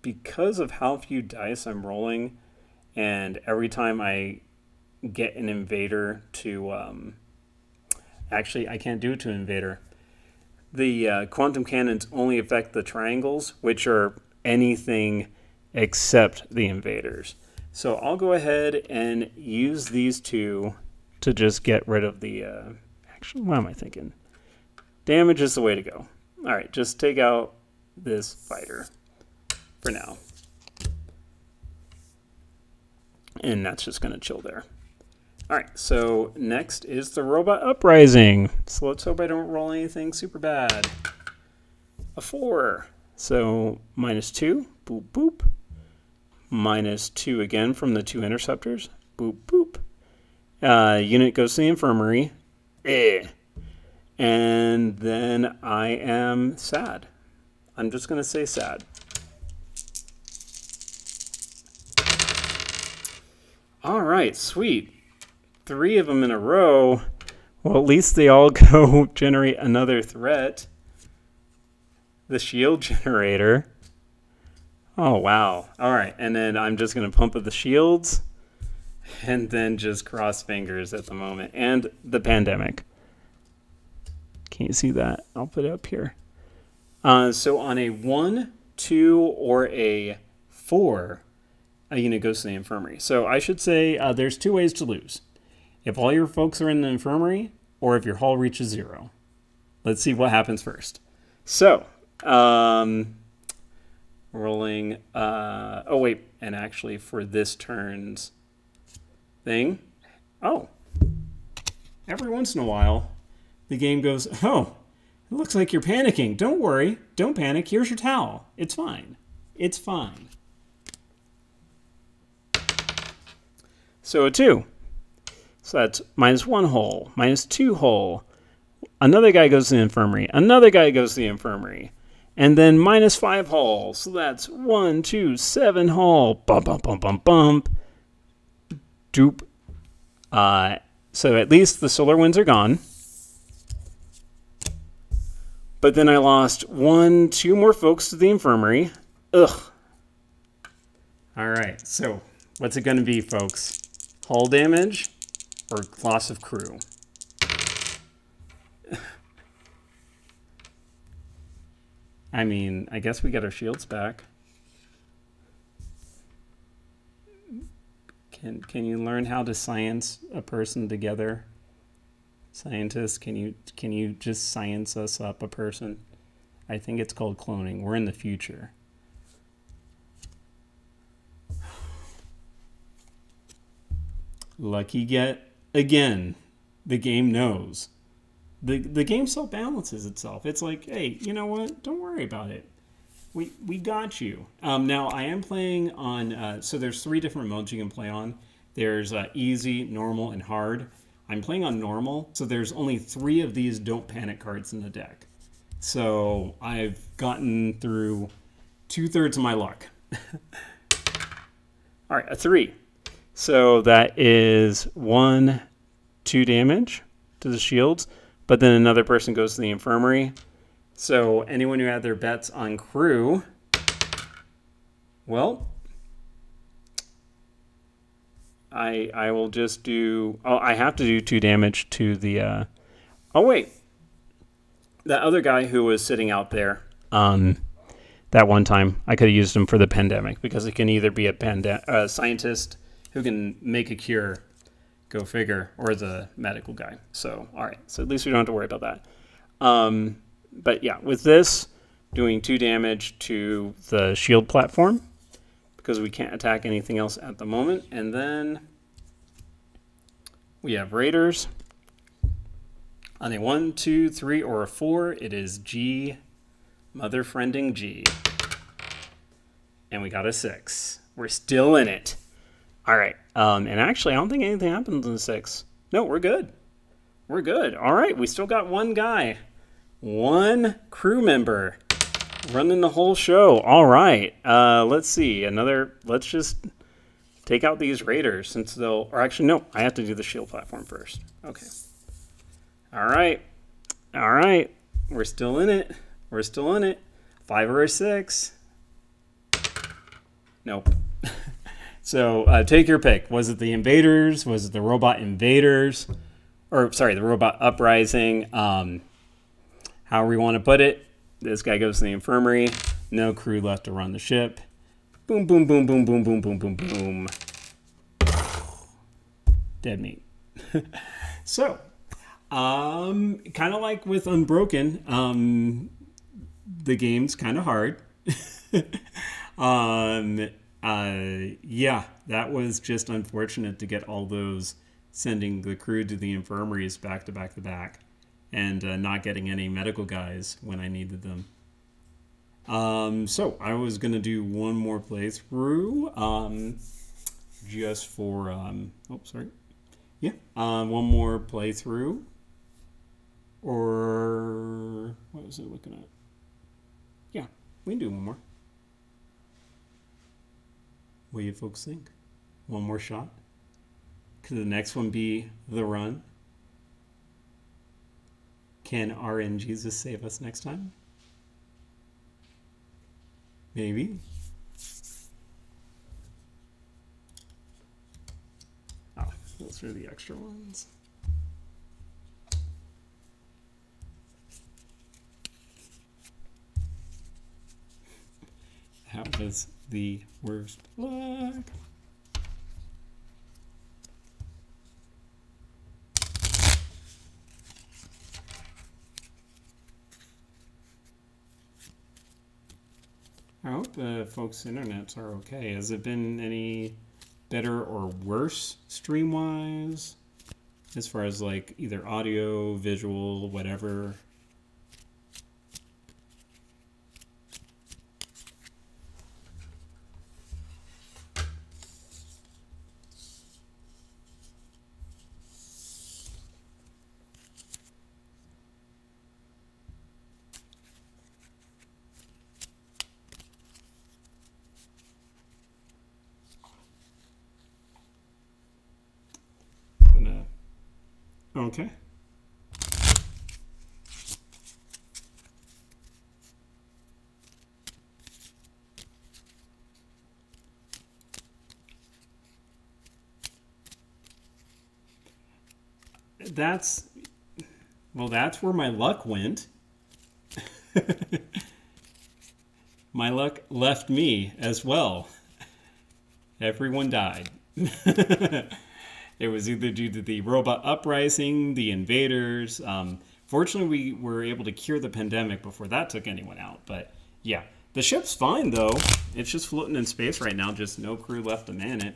because of how few dice I'm rolling, and every time I get an invader to... actually, I can't do it to an invader. The quantum cannons only affect the triangles, which are anything except the invaders. So I'll go ahead and use these two to just get rid of the... actually, what am I thinking? Damage is the way to go. All right, just take out this fighter for now. And that's just going to chill there. All right, so next is the robot uprising. So let's hope I don't roll anything super bad. A 4. So -2. Boop, boop. -2 again from the 2 interceptors. Boop, boop. Unit goes to the infirmary. And then I am sad. I'm just going to say sad. All right, sweet. 3 of them in a row. Well, at least they all go generate another threat. The shield generator. Oh, wow. All right, and then I'm just going to pump up the shields and then just cross fingers at the moment. And the pandemic. Can you see that? I'll put it up here. So on a 1, 2, or a 4, a unit goes to the infirmary. So I should say there's 2 ways to lose. If all your folks are in the infirmary, or if your hull reaches 0. Let's see what happens first. So, rolling... oh, wait. And actually, for this turn's thing... Oh. Every once in a while, the game goes, oh, it looks like you're panicking. Don't worry. Don't panic. Here's your towel. It's fine. It's fine. So a 2. So that's -1 hull, -2 hull. Another guy goes to the infirmary. Another guy goes to the infirmary. And then -5 hull. So that's 1, 2, 7 hull. Bump, bump, bump, bump, bump. Doop. So at least the solar winds are gone. But then I lost 1, 2 more folks to the infirmary. Ugh. All right. So what's it going to be, folks? Hull damage or loss of crew? I mean, I guess we get our shields back. Can you learn how to science a person together? Scientists, can you just science us up a person? I think it's called cloning. We're in the future. Lucky get again. The game knows. The game self-balances itself. It's like, hey, you know what? Don't worry about it. We got you. Now, I am playing on... so there's 3 different modes you can play on. There's easy, normal, and hard. I'm playing on normal, so there's only 3 of these don't panic cards in the deck. So I've gotten through 2/3 of my luck. All right, a 3. So that is 1, 2 damage to the shields. But then another person goes to the infirmary. So anyone who had their bets on crew, well, I will just do... Oh, I have to do 2 damage to the... oh, wait. That other guy who was sitting out there that one time, I could have used him for the pandemic because it can either be a scientist who can make a cure, go figure, or the medical guy. So, all right. So at least we don't have to worry about that. But yeah, with this, doing 2 damage to the shield platform because we can't attack anything else at the moment. And then we have raiders. On a 1, 2, 3, or a 4, it is G, mother friending G. And we got a 6. We're still in it. All right. And actually, I don't think anything happens in the 6. No, we're good. We're good. All right. We still got 1 guy. 1 crew member running the whole show. All right. Let's see. Let's just take out these raiders since they'll... Or actually, no. I have to do the shield platform first. Okay. All right. All right. We're still in it. We're still in it. 5 or a 6. Nope. So take your pick. Was it the invaders? Was it the robot invaders? Or sorry, the robot uprising? However you want to put it. This guy goes to the infirmary. No crew left to run the ship. Boom, boom, boom, boom, boom, boom, boom, boom, boom. Dead meat. So, kind of like with Unbroken, the game's kind of hard. Yeah, that was just unfortunate to get all those sending the crew to the infirmaries back to back to back, and not getting any medical guys when I needed them. So I was gonna do one more playthrough, just for oh sorry, yeah, one more playthrough, or what was I looking at? Yeah, we can do one more. What do you folks think? One more shot? Could the next one be The Run? Can RNGesus save us next time? Maybe. Oh, those are the extra ones. That was the worst luck. I hope folks' internets are okay. Has it been any better or worse stream-wise? As far as like either audio, visual, whatever. Okay. That's where my luck went. My luck left me as well. Everyone died. It was either due to the robot uprising, the invaders. Fortunately, we were able to cure the pandemic before that took anyone out. But yeah, the ship's fine though. It's just floating in space right now. Just no crew left to man it.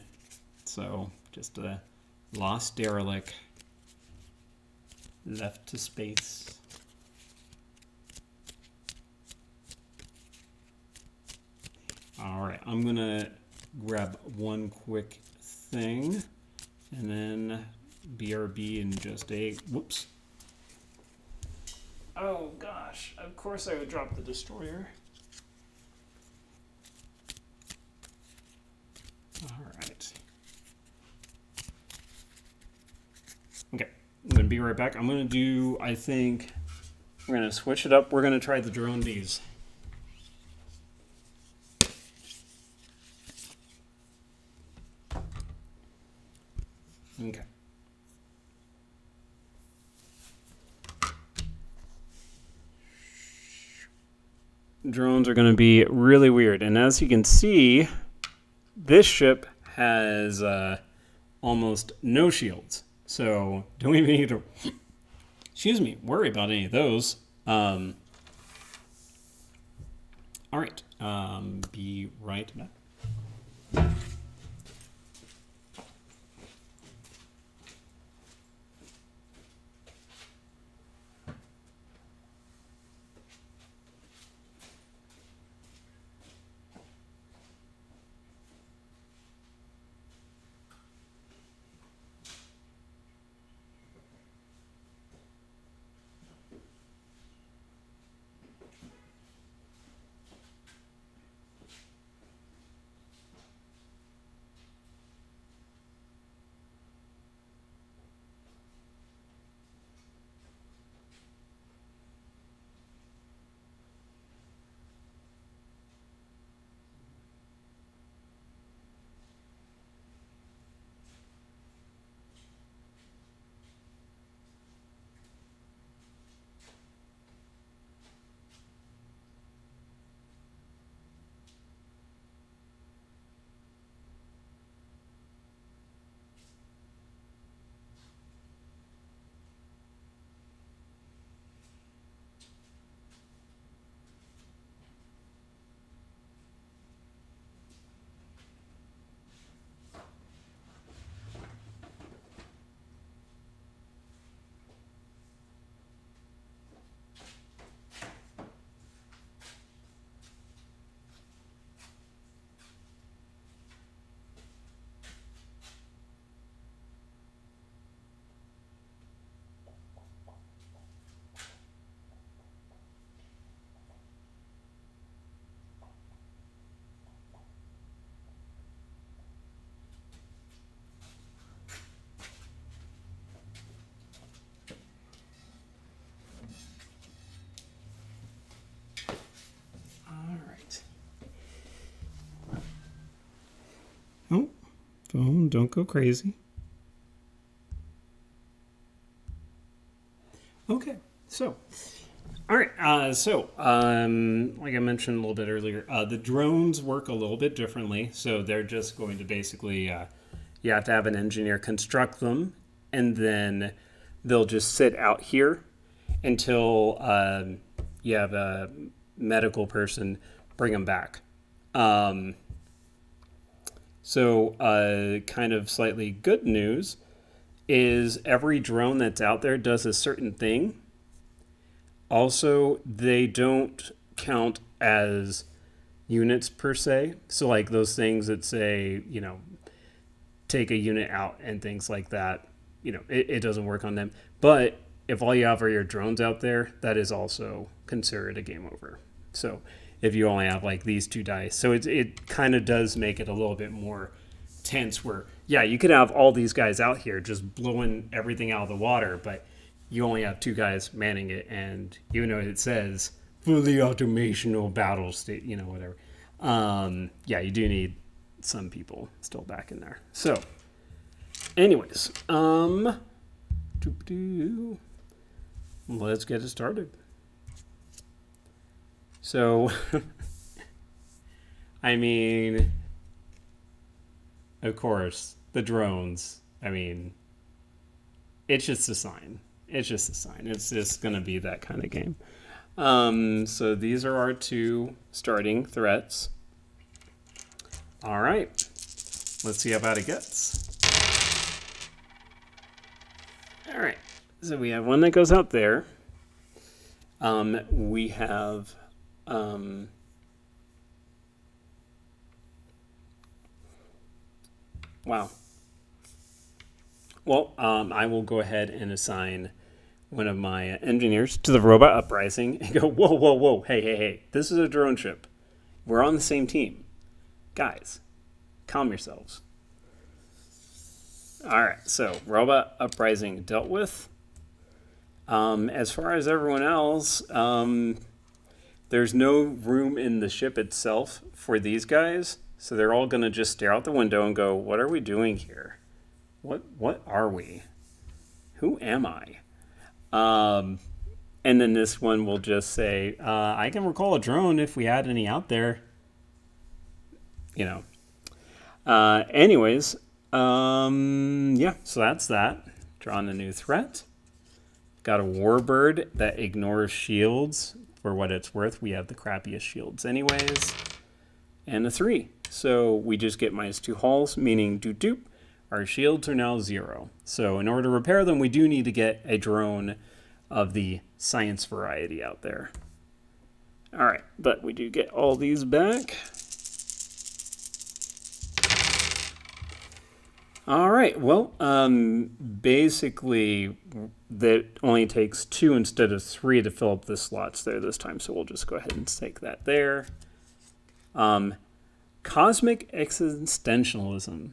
So just a lost derelict left to space. All right, I'm gonna grab one quick thing, and then BRB in just a whoops. Oh gosh! Of course I would drop the destroyer. All right. Okay, I'm gonna be right back. I'm gonna do. I think we're gonna switch it up. We're gonna try the drone bees. Okay. Drones are going to be really weird. And as you can see, this ship has almost no shields. So don't even need to, worry about any of those. All right. Be right back. Phone, don't go crazy. Okay, so, all right. Like I mentioned a little bit earlier, the drones work a little bit differently. So they're just going to basically, you have to have an engineer construct them, and then they'll just sit out here until you have a medical person bring them back. Kind of slightly good news is every drone that's out there does a certain thing. Also, they don't count as units per se. So, like those things that say, take a unit out and things like that, it doesn't work on them. But if all you have are your drones out there, that is also considered a game over. So, if you only have like these 2 dice. So, it kind of does make it a little bit more tense where, yeah, you could have all these guys out here just blowing everything out of the water, but you only have 2 guys manning it, and even though it says fully automational battle state, whatever. You do need some people still back in there. So, anyways, let's get it started. So, I mean, of course, the drones, it's just a sign. It's just a sign. It's just going to be that kind of game. So these are our 2 starting threats. All right. Let's see how bad it gets. All right. So we have one that goes out there. We have... wow. Well, I will go ahead and assign one of my engineers to the robot uprising and go, whoa, hey, this is a drone ship. We're on the same team. Guys, calm yourselves. All right, so robot uprising dealt with. As far as everyone else, there's no room in the ship itself for these guys, so they're all going to just stare out the window and go, what are we doing here? What are we? Who am I? And then this one will just say, I can recall a drone if we had any out there. Anyways, so that's that. Drawing a new threat. Got a warbird that ignores shields. For what it's worth, we have the crappiest shields anyways. And a 3. So we just get -2 hulls, meaning doop. Our shields are now 0. So in order to repair them, we do need to get a drone of the science variety out there. All right, but we do get all these back. All right, well, basically that only takes 2 instead of 3 to fill up the slots there this time, so we'll just go ahead and take that there. Cosmic existentialism,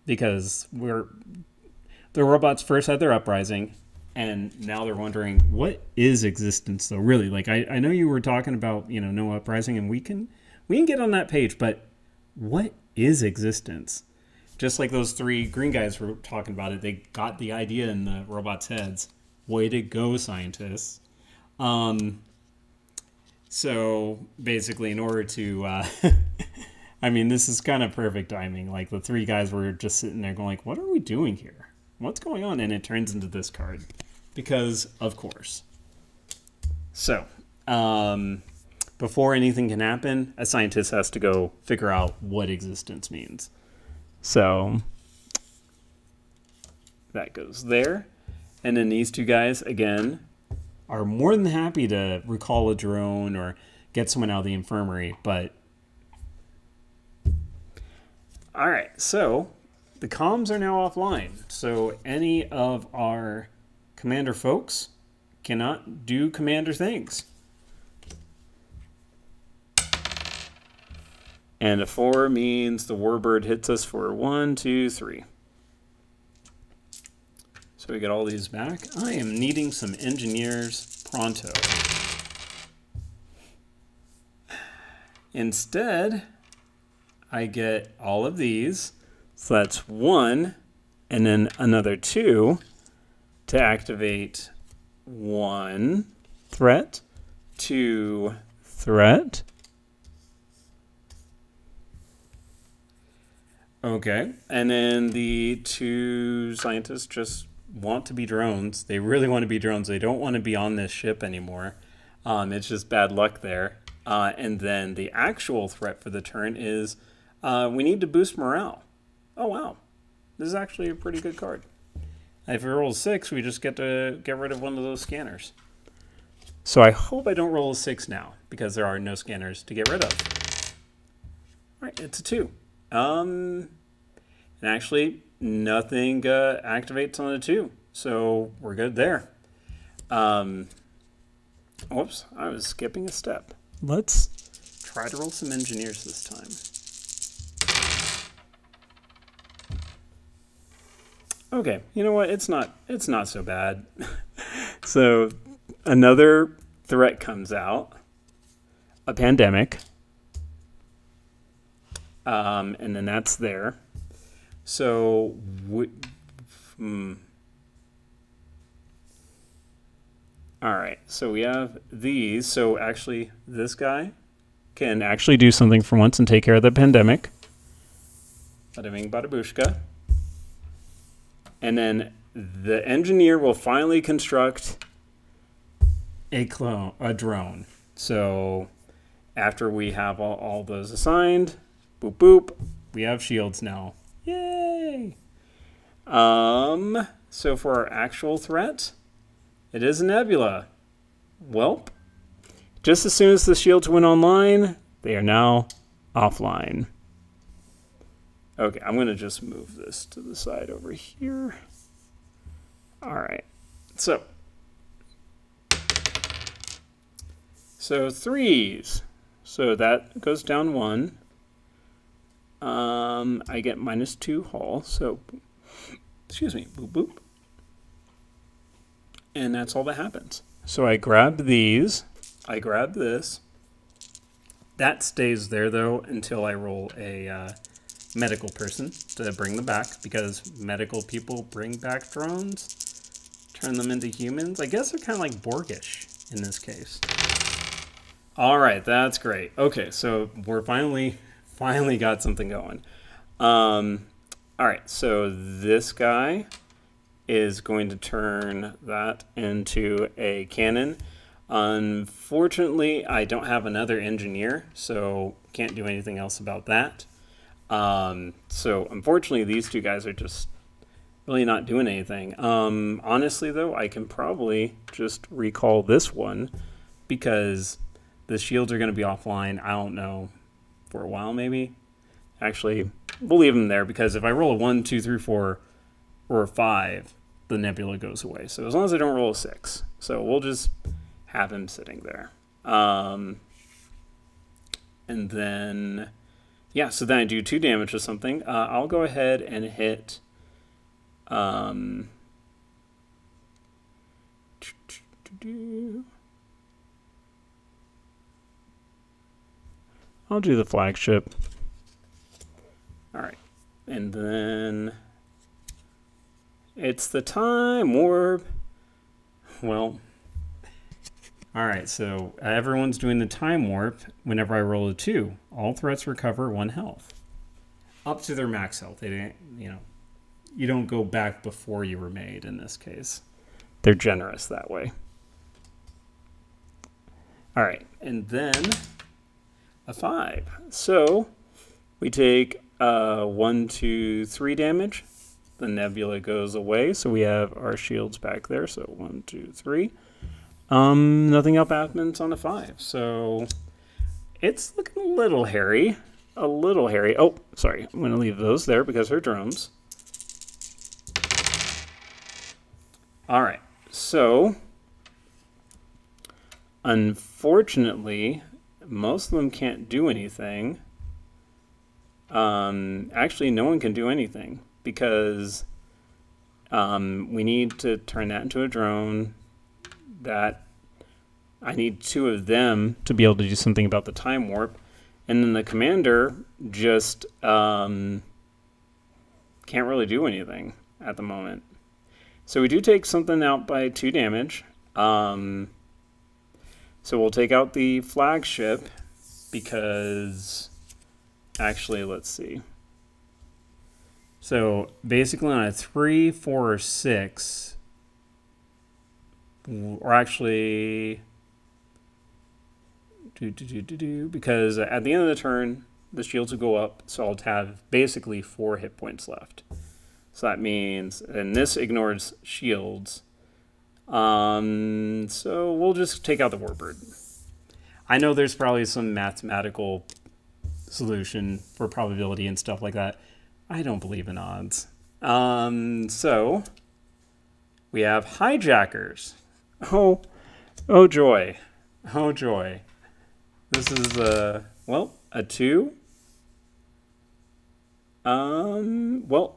because the robots first had their uprising, and now they're wondering, what is existence though? Really, like I know you were talking about, no uprising, and we can get on that page, but what is existence? Just like those 3 green guys were talking about it, they got the idea in the robots' heads. Way to go, scientists. So basically, in order to, this is kind of perfect timing. Like the 3 guys were just sitting there going like, what are we doing here? What's going on? And it turns into this card because of course. So, before anything can happen, a scientist has to go figure out what existence means. So that goes there. And then these 2 guys, again, are more than happy to recall a drone or get someone out of the infirmary. But, all right, so the comms are now offline. So any of our commander folks cannot do commander things. And a 4 means the warbird hits us for 1, 2, 3. So we get all these back. I am needing some engineers pronto. Instead, I get all of these. So that's 1, and then another 2 to activate 1 threat, 2 threat. Okay, and then the 2 scientists just want to be drones. They really want to be drones. They don't want to be on this ship anymore. It's just bad luck there. And then the actual threat for the turn is we need to boost morale. Oh, wow. This is actually a pretty good card. If we roll a 6, we just get to get rid of one of those scanners. So I hope I don't roll a 6 now, because there are no scanners to get rid of. All right, it's a 2. And actually, nothing activates on a 2, so we're good there. Whoops, I was skipping a step. Let's try to roll some engineers this time. Okay, you know what? It's not so bad. So another threat comes out, a pandemic, and then that's there. So all right, so we have these. So actually, this guy can actually do something for once and take care of the pandemic. Bada bing, bada booshka. And then the engineer will finally construct a drone. So after we have all those assigned, boop boop, we have shields now. Yay! So for our actual threat, it is a nebula. Welp. Just as soon as the shields went online, they are now offline. Okay, I'm going to just move this to the side over here. All right. So 3s. So that goes down 1. I get -2 hull. So, excuse me, boop boop. And that's all that happens. So I grab these. I grab this. That stays there, though, until I roll a medical person to bring them back, because medical people bring back drones, turn them into humans. I guess they're kind of like Borgish in this case. All right, that's great. Okay, so we're finally got something going. All right, so this guy is going to turn that into a cannon. Unfortunately, I don't have another engineer, so can't do anything else about that. So unfortunately, these 2 guys are just really not doing anything. Honestly, though, I can probably just recall this one, because the shields are going to be offline, I don't know, for a while maybe. Actually, we'll leave them there, because if I roll a 1, 2, 3, 4, or a 5, the nebula goes away. So as long as I don't roll a 6. So we'll just have him sitting there. And then, yeah, so then I do 2 damage to something. I'll go ahead and hit... I'll do the flagship. All right. And then it's the time warp. Well, all right. So everyone's doing the time warp whenever I roll a 2. All threats recover 1 health. Up to their max health. They didn't, you don't go back before you were made in this case. They're generous that way. All right. And then a 5. So we take 1, 2, 3 damage. The nebula goes away, so we have our shields back there. So 1, 2, 3. Nothing else happens on a 5. So it's looking a little hairy. Oh, sorry. I'm going to leave those there because they're drones. All right. So unfortunately, most of them can't do anything. Actually, no one can do anything, because we need to turn that into a drone. That I need 2 of them to be able to do something about the time warp. And then the commander just can't really do anything at the moment. So we do take something out by 2 damage. So we'll take out the flagship because, actually, let's see. So basically on a 3, 4, or 6, or actually, because at the end of the turn, the shields will go up, so I'll have basically 4 hit points left. So that means, and this ignores shields. So we'll just take out the Warbird. I know there's probably some mathematical solution for probability and stuff like that. I don't believe in odds. So we have hijackers. Oh joy. Oh joy. This is a 2.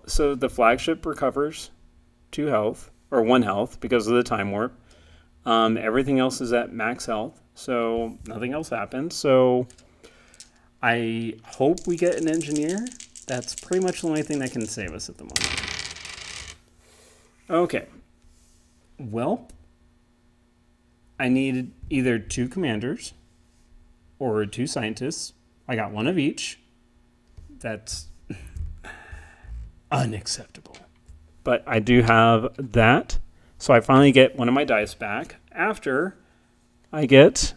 So the flagship recovers 2 health, or 1 health, because of the time warp. Everything else is at max health, so nothing else happens. So I hope we get an engineer. That's pretty much the only thing that can save us at the moment. Okay. Well, I needed either 2 commanders or 2 scientists. I got 1 of each. That's unacceptable. But I do have that. So I finally get 1 of my dice back after I get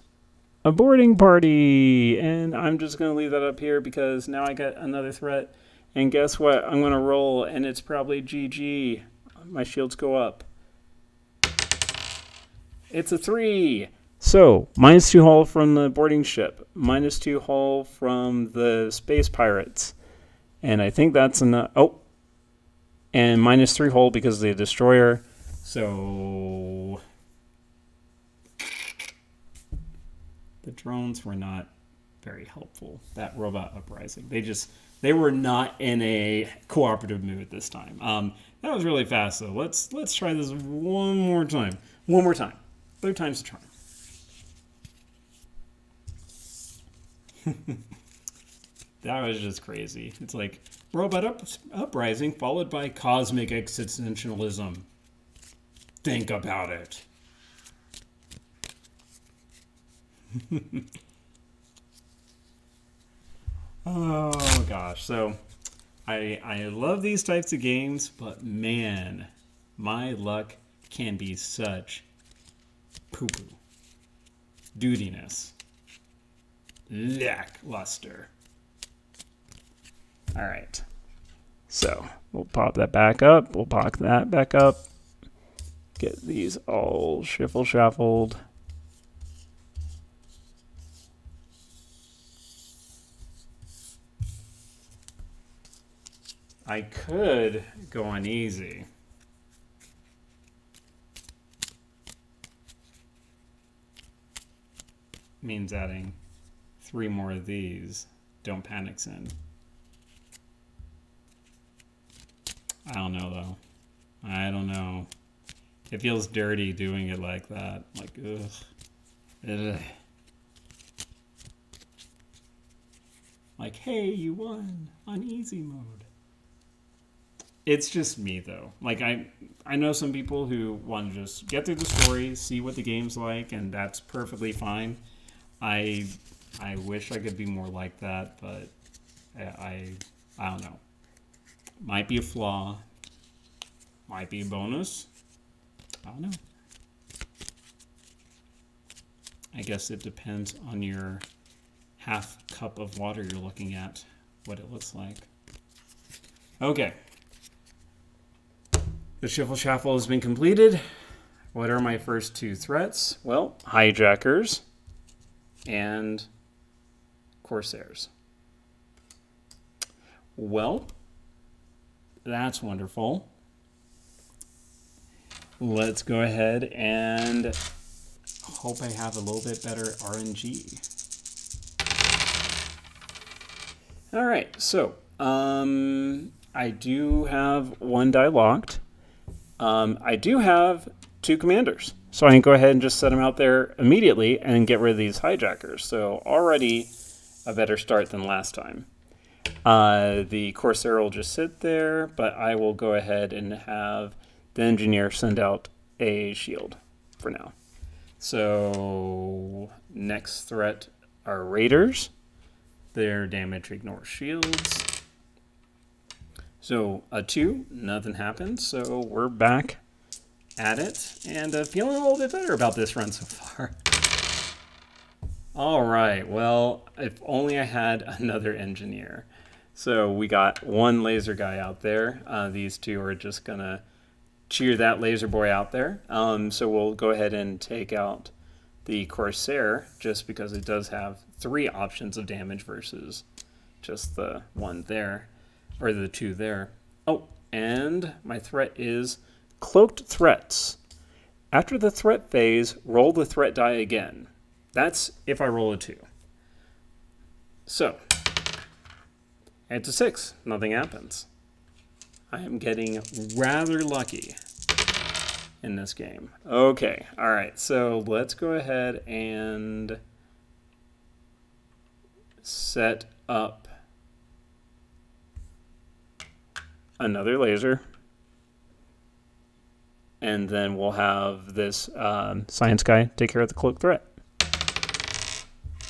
a boarding party. And I'm just going to leave that up here because now I got another threat. And guess what? I'm going to roll and it's probably GG. My shields go up. It's a 3. So, -2 hull from the boarding ship. -2 hull from the space pirates. And I think that's enough. Oh. And -3 hull because of the destroyer. So the drones were not very helpful. That robot uprising. They were not in a cooperative mood this time. That was really fast though. Let's try this one more time. One more time. 3rd time's the charm. That was just crazy. It's like robot uprising followed by cosmic existentialism. Think about it. Oh gosh. So I love these types of games, but man, my luck can be such poo-poo. Dudiness. Lackluster. All right. So we'll pop that back up. We'll pop that back up. Get these all shuffled. I could go on easy. Means adding 3 more of these. Don't panic, Sin. I don't know, though. I don't know. It feels dirty doing it like that. Like, ugh. Ugh. Like, hey, you won on easy mode. It's just me, though. Like, I know some people who want to just get through the story, see what the game's like, and that's perfectly fine. I wish I could be more like that, but I don't know. Might be a flaw. Might be a bonus. I don't know. I guess it depends on your half cup of water you're looking at, what it looks like. Okay. The Shuffle Shuffle has been completed. What are my first 2 threats? Well, hijackers and corsairs. Well, that's wonderful. Let's go ahead and hope I have a little bit better RNG. All right, so I do have 1 die locked. I do have 2 commanders, so I can go ahead and just set them out there immediately and get rid of these hijackers. So already a better start than last time. The Corsair will just sit there, but I will go ahead and have the engineer send out a shield for now. So next threat are raiders. Their damage ignores shields. So a 2, nothing happens. So we're back at it and feeling a little bit better about this run so far. All right, well, if only I had another engineer. So we got one laser guy out there. These two are just gonna cheer that laser boy out there. So we'll go ahead and take out the Corsair just because it does have 3 options of damage versus just the one there, or the 2 there. Oh, and my threat is Cloaked Threats. After the threat phase, roll the threat die again. That's if I roll a 2. So, it's a 6. Nothing happens. I am getting rather lucky in this game. Okay, all right. So let's go ahead and set up another laser. And then we'll have this science guy take care of the cloak threat.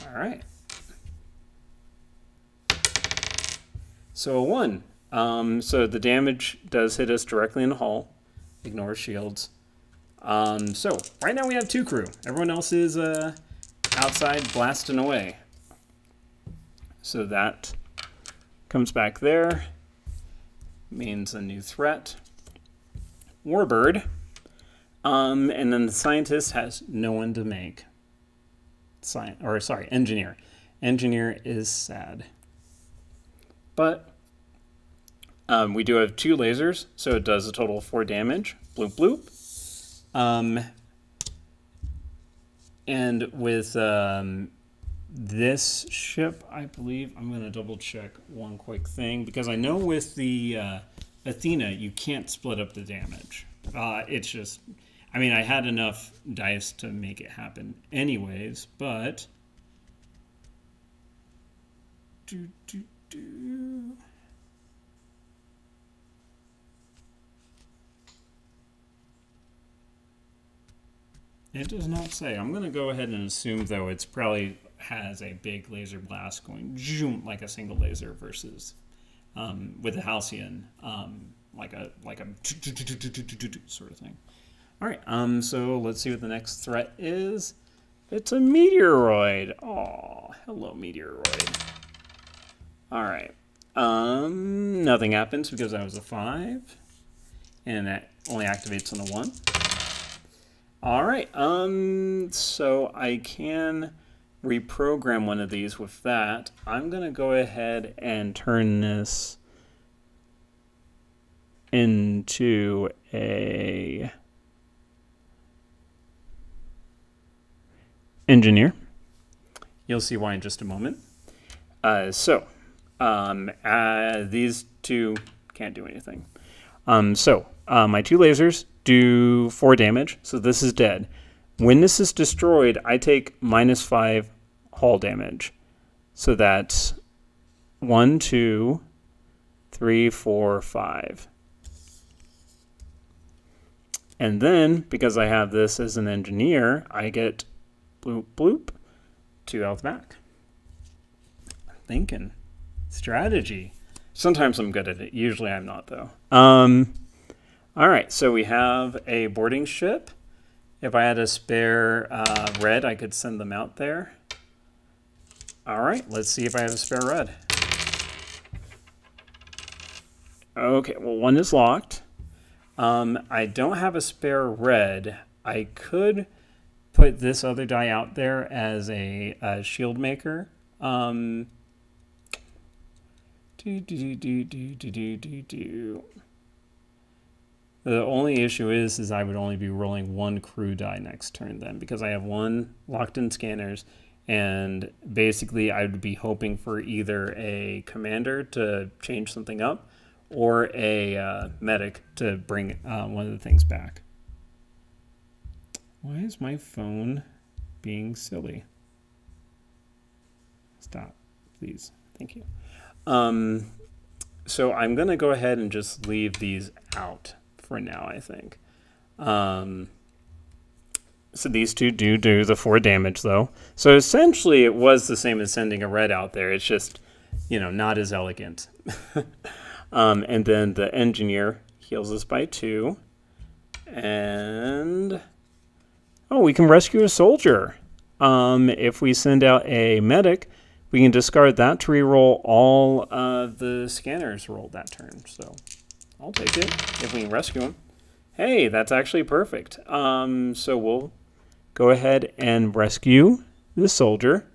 All right. So a 1. So the damage does hit us directly in the hull. Ignore shields. So right now we have 2 crew. Everyone else is outside blasting away. So that comes back there. Means a new threat. Warbird. And then the scientist has no one to make. Engineer. Engineer is sad. But we do have 2 lasers, so it does a total of 4 damage. Bloop, bloop. And with this ship, I believe, I'm going to double check one quick thing, because I know with the Athena, you can't split up the damage. It's just, I mean, I had enough dice to make it happen anyways, but... It does not say. I'm going to go ahead and assume, though, it's probably has a big laser blast going zoom like a single laser versus with a Halcyon like a sort of thing. All right. So let's see what the next threat is. It's a meteoroid. Oh, hello, meteoroid. All right. Nothing happens because that was a 5, and that only activates on a 1. All right, so I can reprogram one of these with that. I'm going to go ahead and turn this into a engineer. You'll see why in just a moment. These 2 can't do anything. My 2 lasers do 4 damage, so this is dead. When this is destroyed, I take -5 hull damage. So that's 1, 2, 3, 4, 5. And then, because I have this as an engineer, I get bloop, bloop, 2 health back. I'm thinking. Strategy. Sometimes I'm good at it. Usually I'm not, though. All right, so we have a boarding ship. If I had a spare red, I could send them out there. All right, let's see if I have a spare red. Okay, well, 1 is locked. I don't have a spare red. I could put this other die out there as a shield maker. The only issue is I would only be rolling 1 crew die next turn then, because I have 1 locked-in scanners, and basically I would be hoping for either a commander to change something up or a medic to bring one of the things back. Why is my phone being silly? Stop, please. Thank you. So I'm going to go ahead and just leave these out for now, I think. So these two do the 4 damage, though. So essentially, it was the same as sending a red out there. It's just, not as elegant. And then the engineer heals us by 2. And... oh, we can rescue a soldier. If we send out a medic, we can discard that to reroll all of the scanners rolled that turn. So I'll take it if we can rescue him. Hey, that's actually perfect. So we'll go ahead and rescue the soldier.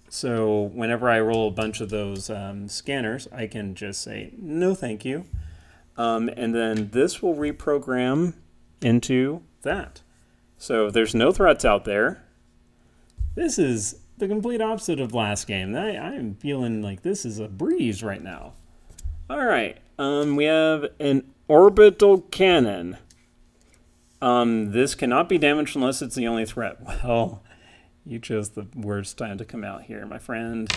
So whenever I roll a bunch of those scanners, I can just say, no thank you. And then this will reprogram into that. So there's no threats out there. This is the complete opposite of last game. I'm feeling like this is a breeze right now. All right. We have an orbital cannon. This cannot be damaged unless it's the only threat. Well, you chose the worst time to come out here, my friend.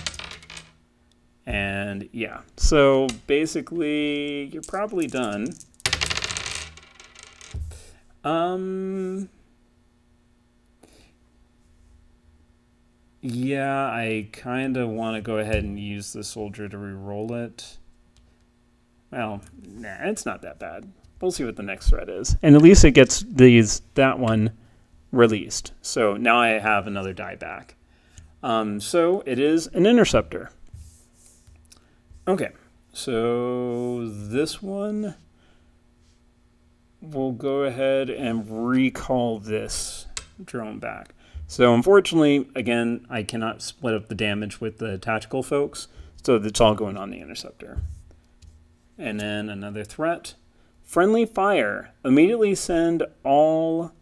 And yeah, so basically you're probably done. Yeah, I kind of want to go ahead and use the soldier to re-roll it. Well, nah, it's not that bad. We'll see what the next threat is. And at least it gets that one released. So now I have another die back. So it is an interceptor. Okay, so this one, we'll go ahead and recall this drone back. So unfortunately, again, I cannot split up the damage with the tactical folks, so it's all going on the interceptor. And then another threat. Friendly fire. Immediately send all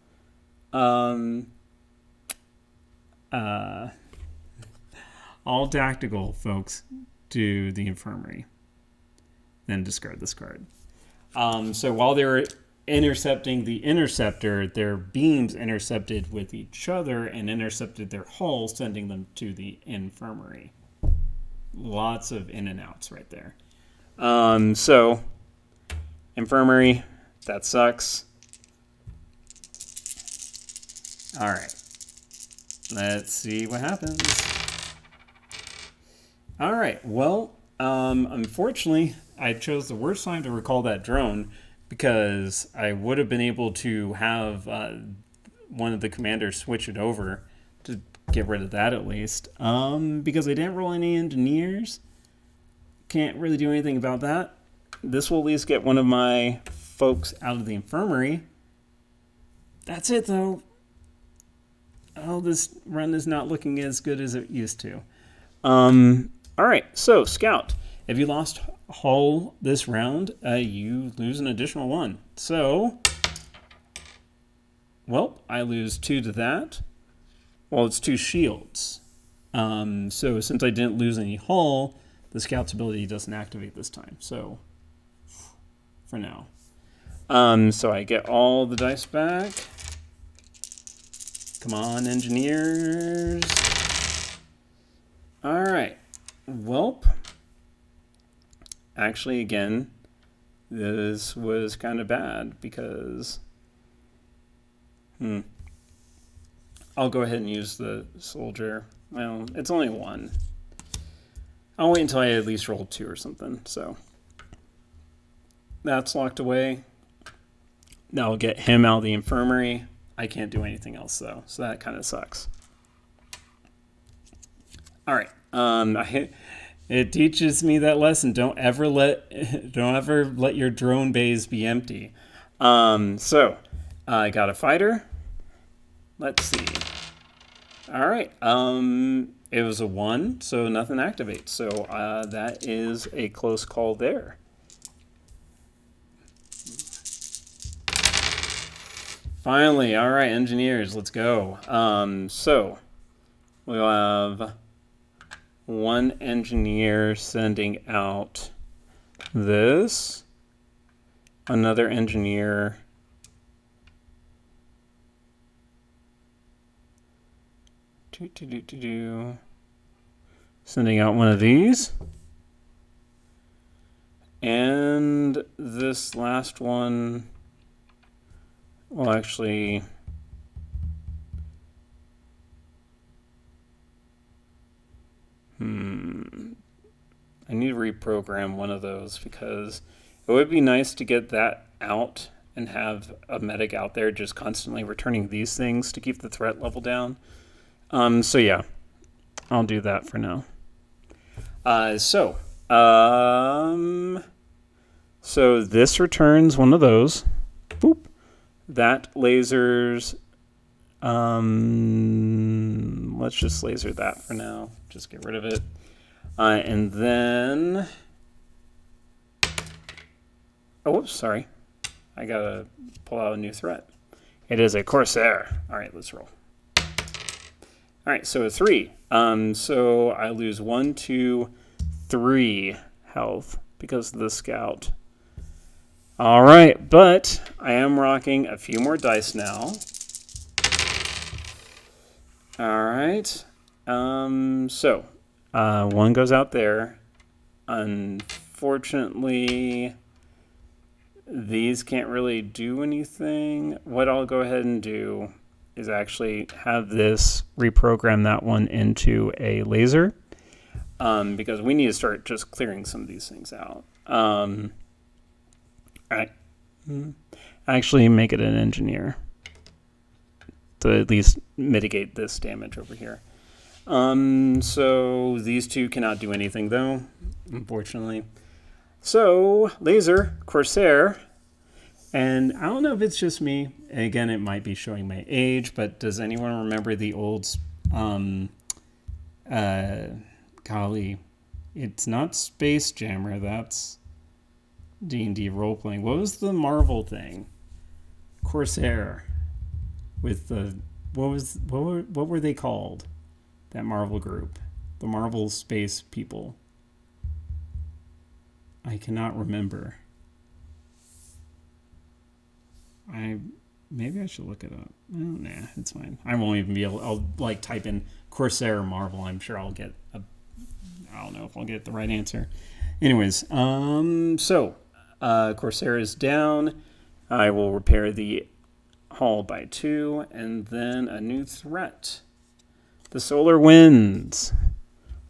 tactical folks to the infirmary. Then discard this card. So while they were intercepting the interceptor, their beams intercepted with each other and intercepted their hull, sending them to the infirmary. Lots of in and outs right there. So infirmary, that sucks. All right, let's see what happens. All right, well, unfortunately, I chose the worst time to recall that drone, because I would have been able to have one of the commanders switch it over to get rid of that at least. Because I didn't roll any engineers, can't really do anything about that. This will at least get one of my folks out of the infirmary. That's it, though. Oh, this run is not looking as good as it used to. All right, so Scout, if you lost hull this round, you lose an additional 1. So, well, I lose 2 to that. Well, it's 2 shields. So since I didn't lose any hull, the Scout's ability doesn't activate this time. So, for now. So I get all the dice back. Come on, engineers. All right. Welp. Actually, again, this was kind of bad because... I'll go ahead and use the soldier. Well, it's only 1. I'll wait until I at least roll 2 or something. So that's locked away. That'll get him out of the infirmary. I can't do anything else, though, so that kind of sucks. All right. It teaches me that lesson. Don't ever let your drone bays be empty. So I got a fighter. Let's see. All right. It was a 1, so nothing activates. So that is a close call there. Finally, all right, engineers, let's go. So we'll have 1 engineer sending out this, another engineer sending out one of these, this last one will actually... I need to reprogram one of those because it would be nice to get that out and have a medic out there just constantly returning these things to keep the threat level down. So yeah, I'll do that for now. So this returns one of those. Boop. That lasers. Let's just laser that for now. Just get rid of it. And then... Oh, whoops, sorry. I gotta pull out a new threat. It is a Corsair. All right, let's roll. All right, so a 3. So I lose 1, 2, 3 health because of the scout. All right, but I am rocking a few more dice now. All right. So 1 goes out there. Unfortunately, these can't really do anything. What I'll go ahead and do is actually have this reprogram that one into a laser, because we need to start just clearing some of these things out. All right. Actually make it an engineer to at least mitigate this damage over here. So these 2 cannot do anything though, unfortunately. So laser, Corsair, and I don't know if it's just me. Again, it might be showing my age, but does anyone remember the old, golly, it's not Space Jammer, that's D&D role-playing. What was the Marvel thing? Corsair. With the, what were they called? That Marvel group. The Marvel Space people. I cannot remember. Maybe I should look it up. Oh, nah, it's fine. I won't even be able. I'll like type in Corsair Marvel. I'm sure I'll get a. I don't know if I'll get the right answer. Anyways, so Corsair is down. I will repair the hull by 2, and then a new threat. The solar winds.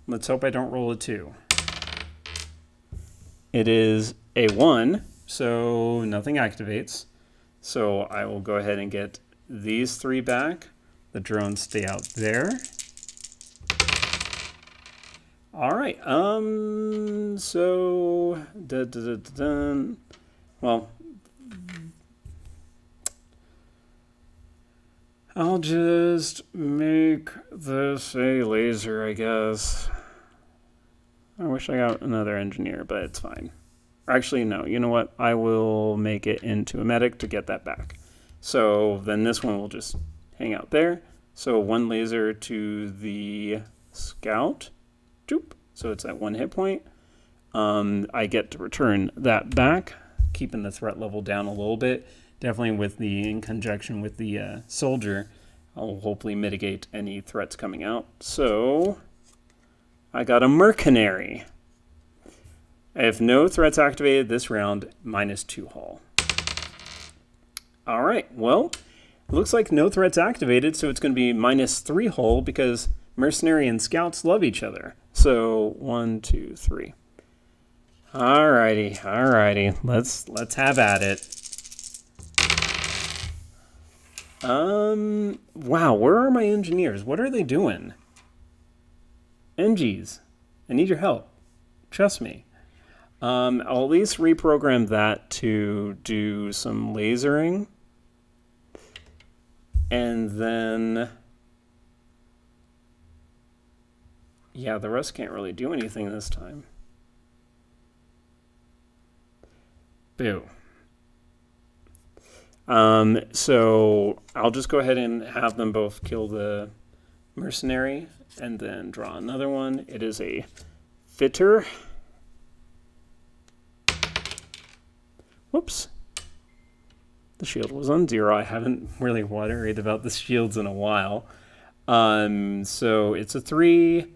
Let's hope I don't roll a 2. It is a 1, so nothing activates. So I will go ahead and get these 3 back. The drones stay out there. All right. So well, I'll just make this a laser, I guess. I wish I got another engineer, but it's fine. Actually, no. You know what? I will make it into a medic to get that back. So then this one will just hang out there. So 1 laser to the scout. Doop. So it's at 1 hit point. I get to return that back, keeping the threat level down a little bit. Definitely in conjunction with the soldier, I'll hopefully mitigate any threats coming out. So I got a mercenary. If no threats activated this round, -2 hull. All right, well, it looks like no threats activated, so it's going to be -3 hull because mercenary and scouts love each other. So 1, 2, 3. Alrighty. Let's have at it. Wow, where are my engineers? What are they doing? NGs, I need your help. Trust me. I'll at least reprogram that to do some lasering. And then... yeah, the rest can't really do anything this time. Boo. So I'll just go ahead and have them both kill the mercenary and then draw another one. It is a fitter. Whoops. The shield was on 0. I haven't really worried about the shields in a while. So it's a 3.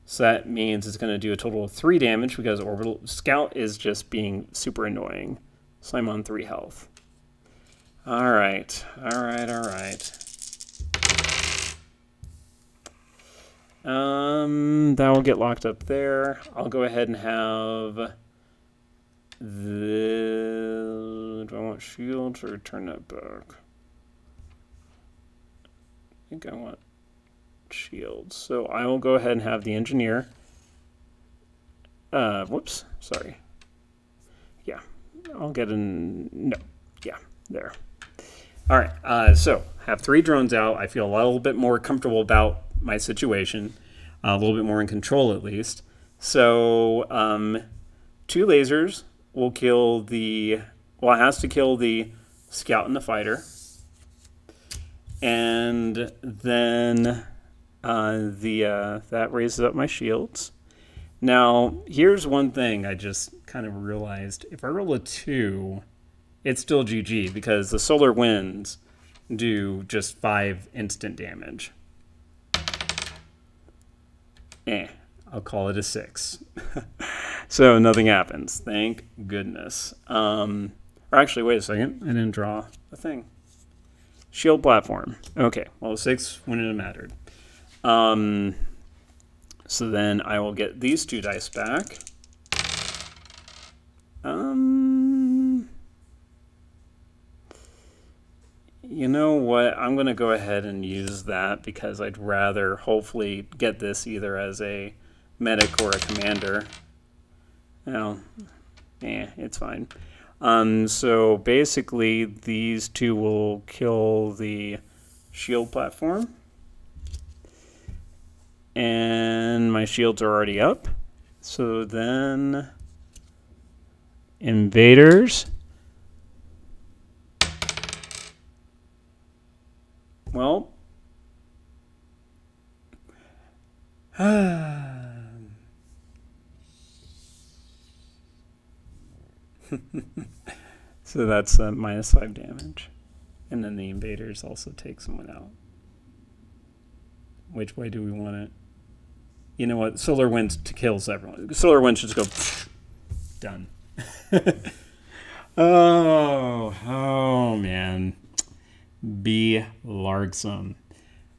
So that means it's going to do a total of 3 damage because Orbital Scout is just being super annoying. So I'm on 3 health. All right. That will get locked up there. I'll go ahead and have the... Do I want shields or turn that back? I think I want shields. So I will go ahead and have the engineer. Whoops. Sorry. Yeah. I'll get in... No. Yeah. There. All right. So have 3 drones out. I feel a little bit more comfortable about my situation. A little bit more in control, at least. So 2 lasers will kill the... Well, it has to kill the scout and the fighter. And then that raises up my shields. Now, here's one thing I just kind of realized. If I roll a 2, it's still GG because the solar winds do just 5 instant damage. I'll call it a 6. So nothing happens. Thank goodness. Or actually, wait a second. I didn't draw a thing. Shield platform. Okay, well, 6 wouldn't have mattered. So then I will get these 2 dice back. You know what? I'm going to go ahead and use that because I'd rather hopefully get this either as a medic or a commander. Well, it's fine. So basically these 2 will kill the shield platform. And my shields are already up. So then invaders. Well, so that's minus 5 damage. And then the invaders also take someone out. Which way do we want it? You know what? Solar winds to kills everyone. Solar winds just go done. Oh man. Be largsome.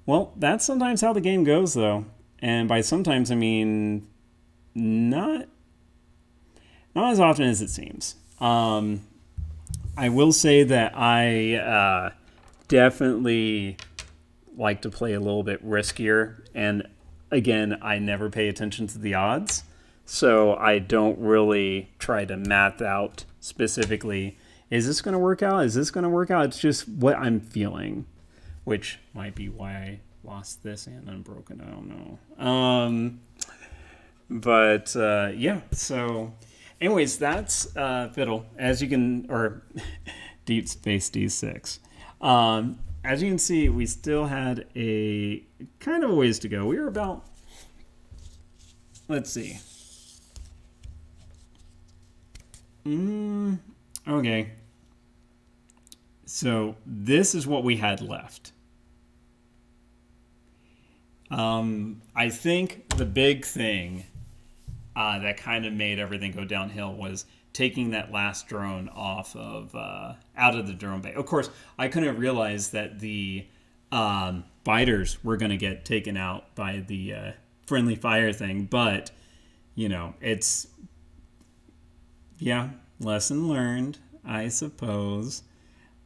Well, that's sometimes how the game goes, though. And by sometimes, I mean not as often as it seems. I will say that I definitely like to play a little bit riskier. And again, I never pay attention to the odds. So I don't really try to math out specifically, is this going to work out? Is this going to work out? It's just what I'm feeling, which might be why I lost this and Unbroken. I don't know. But yeah, so anyways, that's Fiddle. As you can, or Deep Space D6. As you can see, we still had a kind of a ways to go. We were about, let's see. Okay. So this is what we had left. I think the big thing that kind of made everything go downhill was taking that last drone off of out of the drone bay. Of course, I couldn't realize that the fighters were going to get taken out by the friendly fire thing, but you know, it's lesson learned, I suppose.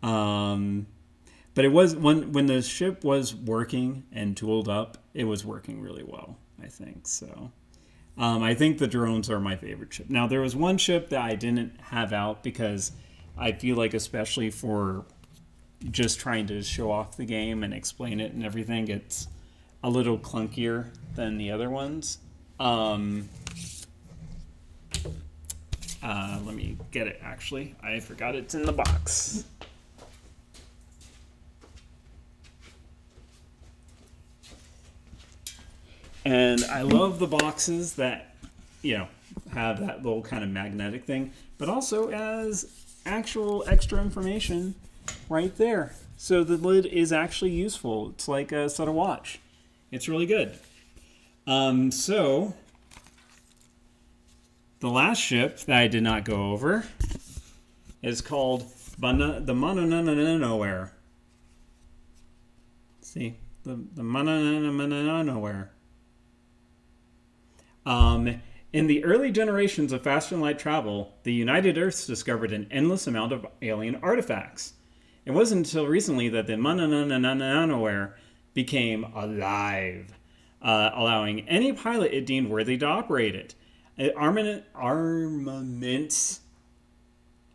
But it was when the ship was working and tooled up, it was working really well, I think. So I think the drones are my favorite ship. Now, there was one ship that I didn't have out because I feel like, especially for just trying to show off the game and explain it and everything, it's a little clunkier than the other ones. Let me get it, actually. I forgot it's in the box. And I love the boxes that, you know, have that little kind of magnetic thing, but also as actual extra information right there. So the lid is actually useful. It's like a set of watch. It's really good. So the last ship that I did not go over is called the Nowhere. See, the Nowhere. In the early generations of faster than light travel, the United Earths discovered an endless amount of alien artifacts. It wasn't until recently that the Nowhere became alive, allowing any pilot it deemed worthy to operate it.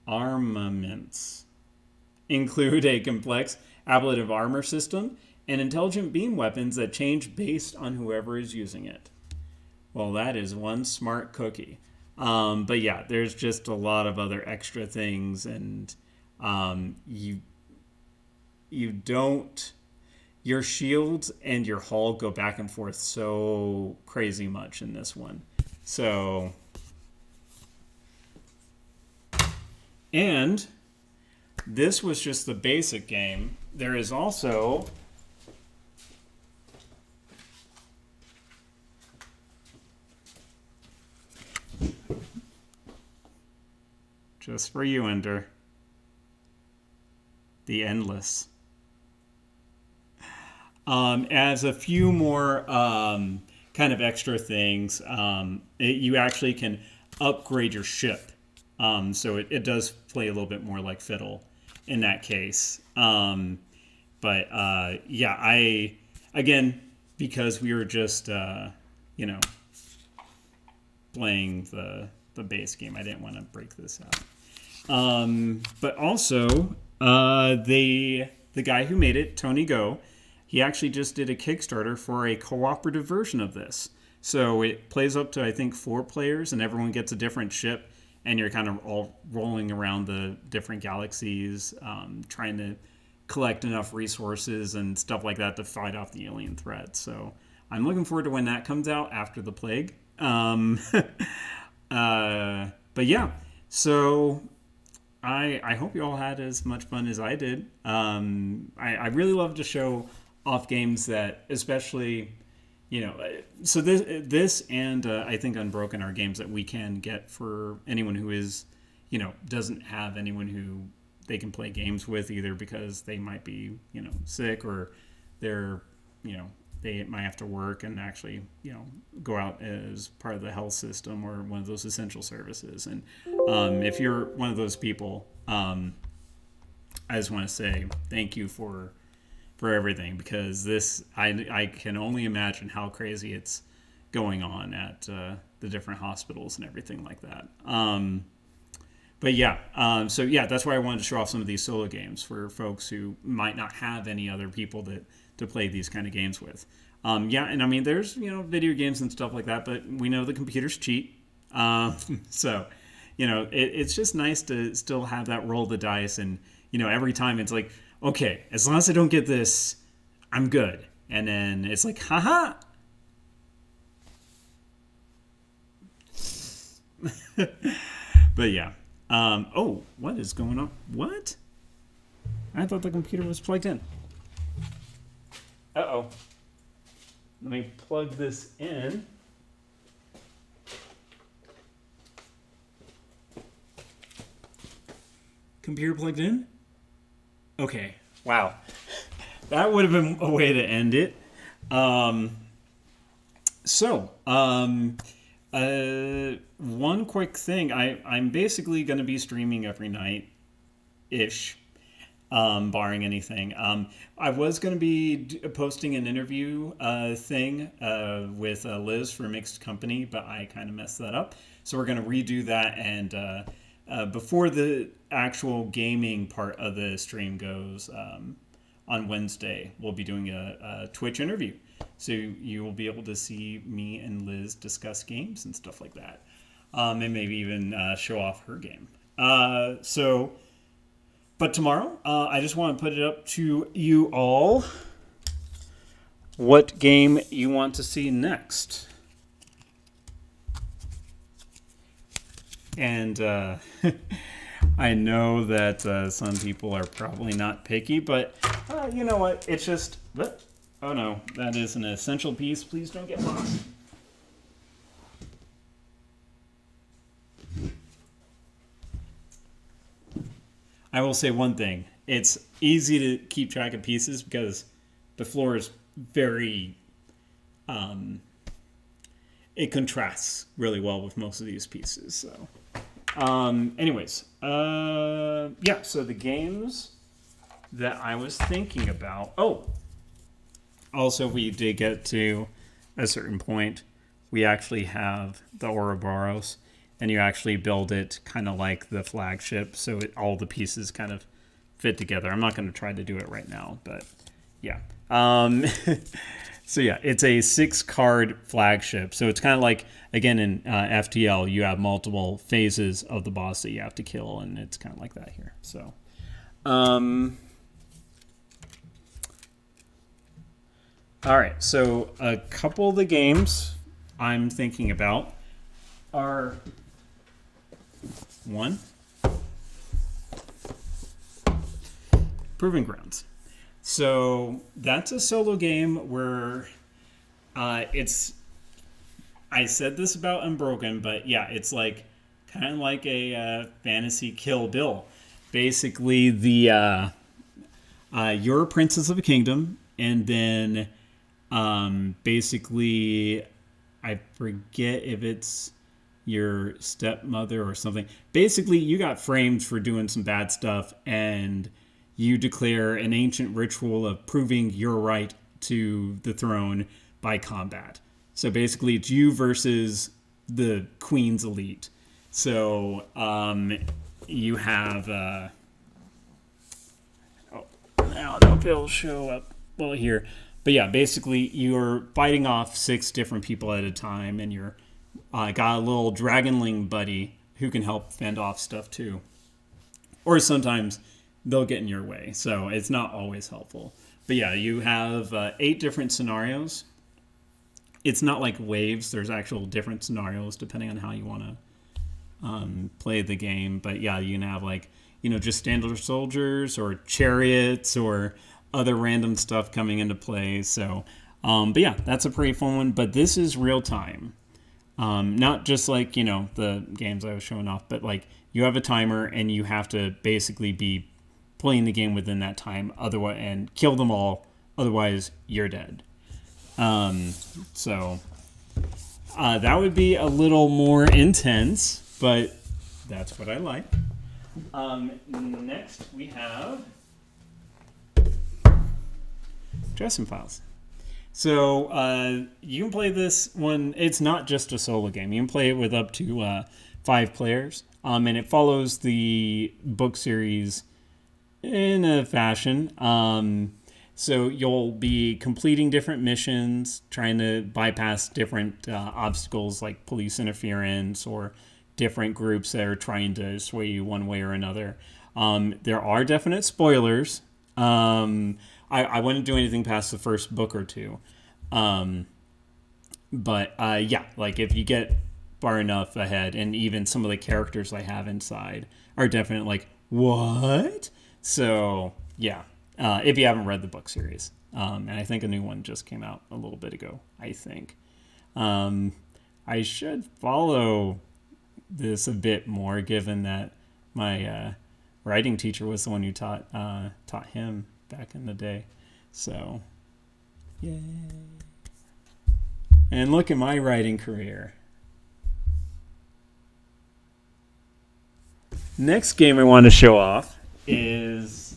Armaments include a complex ablative armor system and intelligent beam weapons that change based on whoever is using it. Well, that is one smart cookie. But yeah, there's just a lot of other extra things, and you don't. Your shields and your hull go back and forth so crazy much in this one. So, and this was just the basic game. There is also just for you, Ender, the Endless. As a few more kind of extra things, you actually can upgrade your ship. So it does play a little bit more like Fiddle in that case. But yeah, again, because we were just, playing the base game, I didn't want to break this out. But also, the guy who made it, Tony Go, he actually just did a Kickstarter for a cooperative version of this. So it plays up to, I think, 4 players, and everyone gets a different ship, and you're kind of all rolling around the different galaxies, trying to collect enough resources and stuff like that to fight off the alien threat. So I'm looking forward to when that comes out after the plague. But yeah, so I hope you all had as much fun as I did. I really love to show off games that, especially, so this and I think Unbroken are games that we can get for anyone who is, doesn't have anyone who they can play games with, either because they might be, sick, or they're, they might have to work and actually, go out as part of the health system or one of those essential services. And if you're one of those people, I just want to say thank you for everything, because this, I can only imagine how crazy it's going on at the different hospitals and everything like that. But yeah, so yeah, that's why I wanted to show off some of these solo games for folks who might not have any other people to play these kind of games with. Yeah, and I mean, there's, video games and stuff like that, but we know the computers cheat. So, it's just nice to still have that roll the dice, and, every time it's like, okay, as long as I don't get this, I'm good. And then it's like, haha. But yeah. Oh, what is going on? What? I thought the computer was plugged in. Uh-oh. Let me plug this in. Computer plugged in? Okay. Wow. That would have been a way to end it. One quick thing. I'm basically going to be streaming every night-ish, barring anything. I was going to be posting an interview thing with Liz for Mixed Company, but I kind of messed that up. So we're going to redo that, and before the actual gaming part of the stream goes on Wednesday, we'll be doing a Twitch interview. So you will be able to see me and Liz discuss games and stuff like that. And maybe even show off her game. But tomorrow, I just want to put it up to you all what game you want to see next. And I know that some people are probably not picky, but you know what? It's just... Oh no, that is an essential piece. Please don't get lost. I will say one thing. It's easy to keep track of pieces because the floor is very it contrasts really well with most of these pieces. So anyways, yeah, so the games that I was thinking about. Oh, also, we did get to a certain point. We actually have the Ouroboros, and you actually build it kind of like the flagship, so all the pieces kind of fit together. I'm not going to try to do it right now, but yeah. So yeah, it's a 6-card flagship. So it's kind of like, again, in FTL, you have multiple phases of the boss that you have to kill, and it's kind of like that here. So, all right. So a couple of the games I'm thinking about are one, Proving Grounds. So that's a solo game where it's. I said this about Unbroken, but yeah, it's like kind of like a fantasy Kill Bill. Basically, the you're a princess of a kingdom, and then basically, I forget if it's your stepmother or something. Basically, you got framed for doing some bad stuff, and you declare an ancient ritual of proving your right to the throne by combat. So basically, it's you versus the queen's elite. So you have. I don't know if it'll show up well here. But yeah, basically, you're fighting off 6 different people at a time, and you're got a little dragonling buddy who can help fend off stuff too. Or sometimes they'll get in your way, so it's not always helpful. But yeah, you have 8 different scenarios. It's not like waves. There's actual different scenarios depending on how you want to play the game. But yeah, you can have like, just standard soldiers or chariots or other random stuff coming into play. So, but yeah, that's a pretty fun one. But this is real time. Not just like, the games I was showing off, but like you have a timer and you have to basically be playing the game within that time, otherwise, and kill them all. Otherwise, you're dead. So that would be a little more intense, but that's what I like. Next, we have Dresden Files. So you can play this one. It's not just a solo game. You can play it with up to 5 players, and it follows the book series in a fashion. So you'll be completing different missions, trying to bypass different obstacles like police interference or different groups that are trying to sway you one way or another. There are definite spoilers. I wouldn't do anything past the first book or 2. But yeah, like if you get far enough ahead, and even some of the characters I have inside are definitely like, what? So yeah, if you haven't read the book series. And I think a new one just came out a little bit ago, I think. I should follow this a bit more, given that my writing teacher was the one who taught him back in the day. So, yay. And look at my writing career. Next game I want to show off is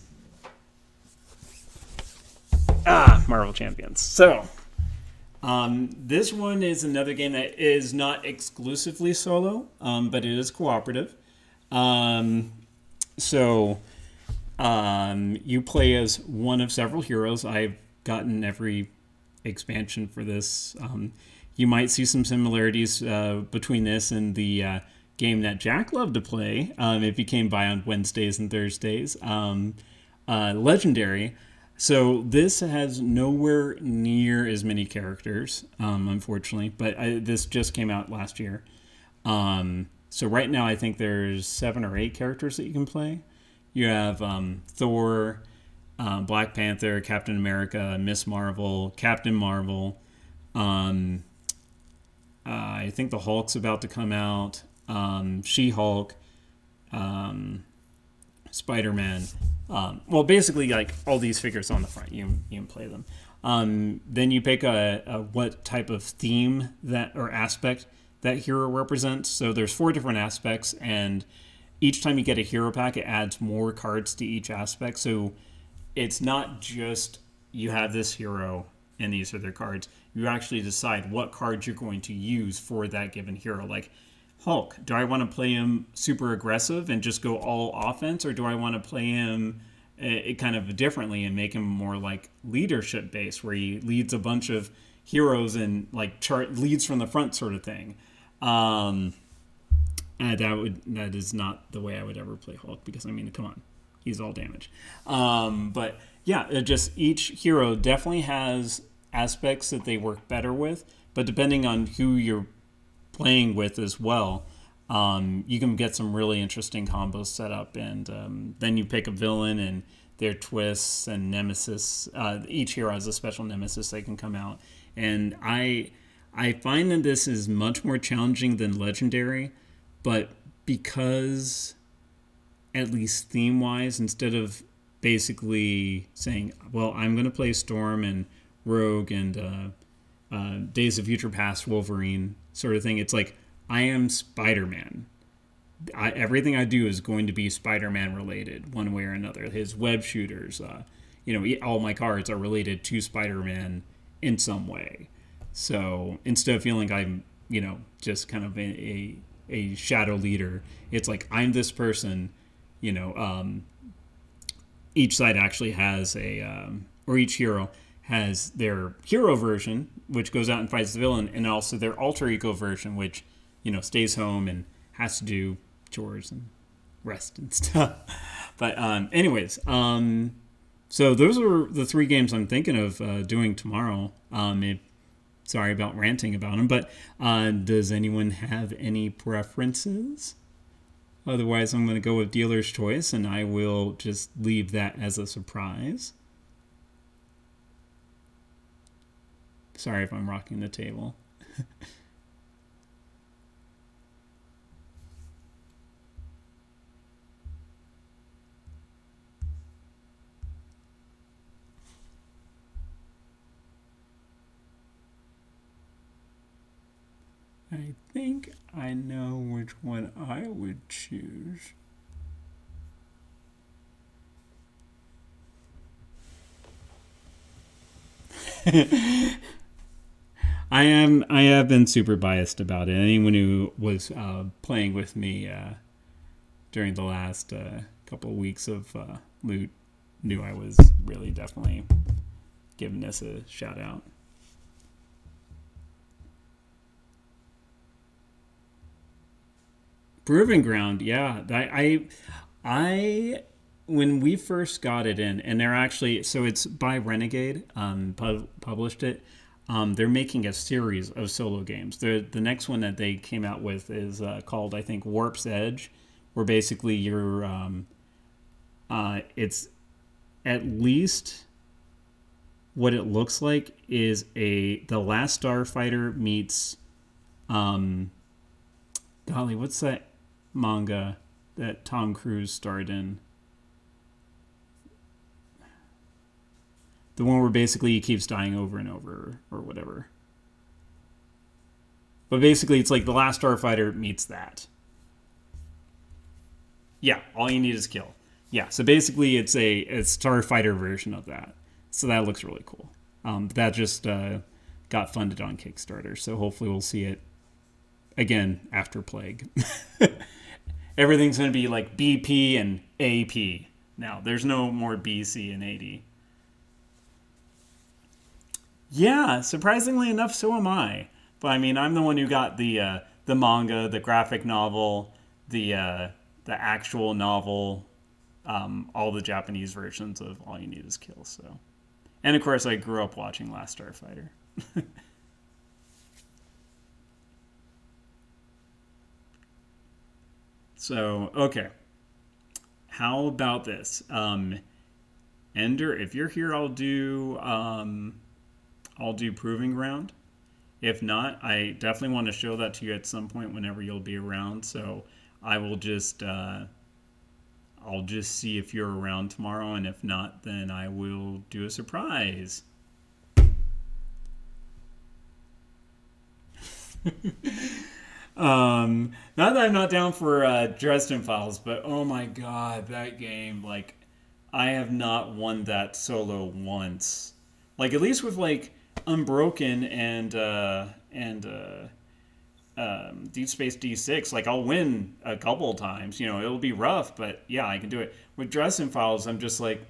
Marvel Champions. So, this one is another game that is not exclusively solo, but it is cooperative. So, you play as one of several heroes. I've gotten every expansion for this. You might see some similarities between this and the game that Jack loved to play if you came by on Wednesdays and Thursdays, Legendary. So this has nowhere near as many characters, unfortunately, but this just came out last year. So right now I think there's 7 or 8 characters that you can play. You have Thor, Black Panther, Captain America, Miss Marvel, Captain Marvel. I think the Hulk's about to come out. She-Hulk, Spider-Man. Well, basically, like all these figures on the front, you can play them. Then you pick a what type of theme that or aspect that hero represents. So there's 4 different aspects, and each time you get a hero pack, it adds more cards to each aspect. So it's not just you have this hero and these are their cards. You actually decide what cards you're going to use for that given hero. Like Hulk, do I want to play him super aggressive and just go all offense, or do I want to play him kind of differently and make him more like leadership based, where he leads a bunch of heroes and like leads from the front sort of thing? And that is not the way I would ever play Hulk, because I mean, come on, he's all damage. But yeah, just each hero definitely has aspects that they work better with, but depending on who you're playing with as well, you can get some really interesting combos set up, and then you pick a villain and their twists and nemesis. Each hero has a special nemesis that can come out, and I find that this is much more challenging than Legendary, but because, at least theme-wise, instead of basically saying, well, I'm going to play Storm and Rogue and Days of Future Past Wolverine sort of thing, it's like, I am Spider-Man. Everything I do is going to be Spider-Man related, one way or another. His web shooters, all my cards are related to Spider-Man in some way. So instead of feeling like I'm, just kind of a shadow leader, it's like I'm this person. Each side actually has or each hero has their hero version, which goes out and fights the villain, and also their alter ego version, which stays home and has to do chores and rest and stuff. But anyways, so those are the 3 games I'm thinking of doing tomorrow. Sorry about ranting about them, but does anyone have any preferences? Otherwise, I'm going to go with dealer's choice, and I will just leave that as a surprise. Sorry if I'm rocking the table. I think I know which one I would choose. I have been super biased about it. Anyone who was playing with me during the last couple of weeks of loot knew I was really definitely giving this a shout out. Proving Ground, yeah. I when we first got it in, and they're actually, so it's by Renegade, published it. They're making a series of solo games. The next one that they came out with is called, I think, Warp's Edge, where basically it's at least what it looks like is The Last Starfighter meets, golly, what's that manga that Tom Cruise starred in? The one where basically he keeps dying over and over or whatever. But basically it's like The Last Starfighter meets that. Yeah, all you need is kill. Yeah, so basically it's a Starfighter version of that. So that looks really cool. That just got funded on Kickstarter, so hopefully we'll see it again after Plague. Everything's going to be like BP and AP now. There's no more BC and AD. Yeah, surprisingly enough, so am I. But I mean, I'm the one who got the manga, the graphic novel, the actual novel, all the Japanese versions of All You Need Is Kill. So, and of course, I grew up watching Last Starfighter. So, okay. How about this? Ender, if you're here, I'll do Proving Ground. If not, I definitely want to show that to you at some point whenever you'll be around. So I will just I'll I'll just see if you're around tomorrow, and if not, then I will do a surprise. Not that I'm not down for Dresden Files, but oh my god, that game, like, I have not won that solo once. Like, at least with, like, Unbroken and Deep Space D6, like, I'll win a couple times. You know, it'll be rough, but yeah, I can do it. With Dresden Files, I'm just like,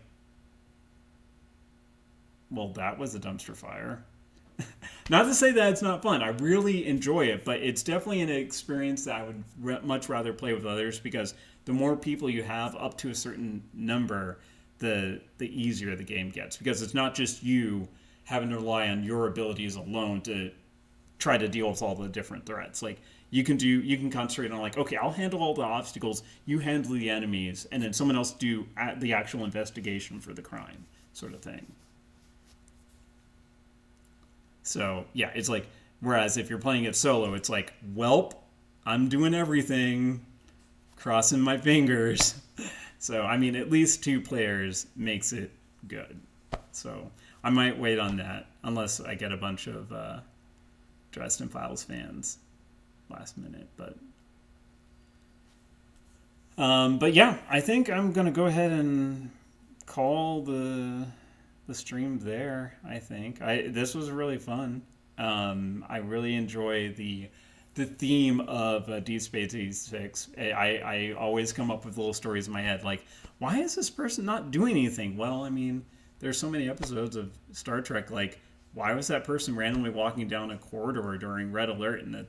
well, that was a dumpster fire. Not to say that it's not fun. I really enjoy it, but it's definitely an experience that I would much rather play with others, because the more people you have, up to a certain number, the easier the game gets, because it's not just you having to rely on your abilities alone to try to deal with all the different threats. Like, you can concentrate on, like, okay, I'll handle all the obstacles, you handle the enemies, and then someone else do the actual investigation for the crime, sort of thing. So yeah, it's like, whereas if you're playing it solo, it's like, welp, I'm doing everything, crossing my fingers. So I mean, at least two players makes it good. So I might wait on that, unless I get a bunch of Dresden Files fans last minute. But yeah, I think I'm gonna go ahead and call the stream there. I think this was really fun. I really enjoy the theme of Deep Space D6. I always come up with little stories in my head, like, why is this person not doing anything? Well, I mean, there's so many episodes of Star Trek, like, why was that person randomly walking down a corridor during red alert and the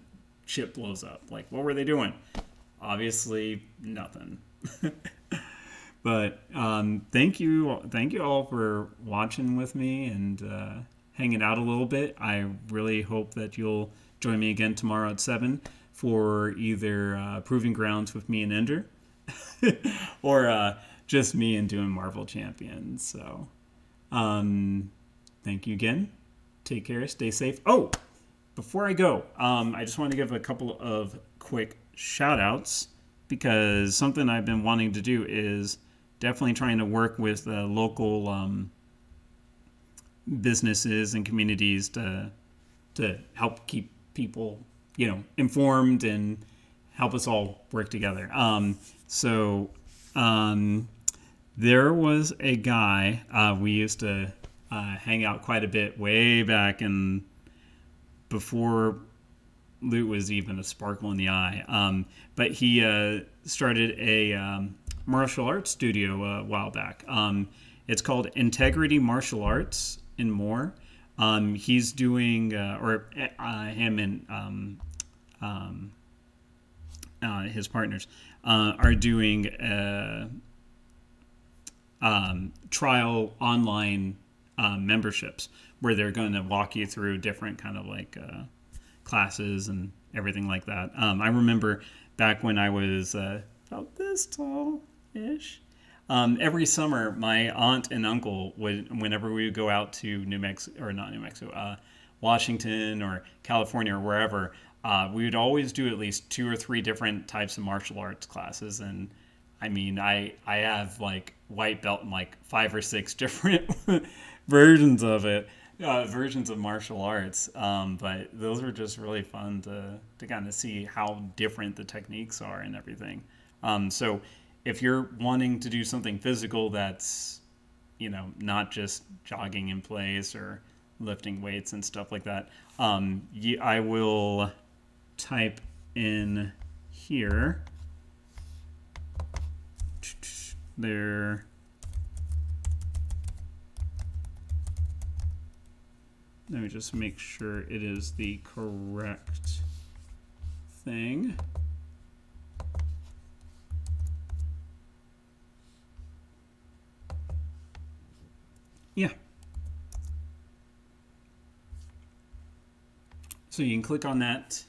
ship blows up? Like, what were they doing? Obviously, nothing. But thank you all for watching with me and hanging out a little bit. I really hope that you'll join me again tomorrow at 7 for either Proving Grounds with me and Ender, or just me and doing Marvel Champions. So thank you again. Take care. Stay safe. Oh, before I go, I just want to give a couple of quick shout outs, because something I've been wanting to do is definitely trying to work with local businesses and communities to help keep people, informed and help us all work together. So there was a guy we used to hang out quite a bit way back in before loot was even a sparkle in the eye. But he started a martial arts studio a while back. It's called Integrity Martial Arts and More. He's doing, him and his partners are doing trial online memberships, where they're going to walk you through different kind of like classes and everything like that. I remember back when I was about this tall-ish, every summer my aunt and uncle would, whenever we would go out to New Mexico, or not New Mexico, Washington or California or wherever, we would always do at least 2 or 3 different types of martial arts classes. And I mean, I have like white belt in like 5 or 6 different versions of it. Versions of martial arts, but those are just really fun to kind of see how different the techniques are and everything. So if you're wanting to do something physical that's, not just jogging in place or lifting weights and stuff like that, I will type in here there. Let me just make sure it is the correct thing. Yeah. So you can click on that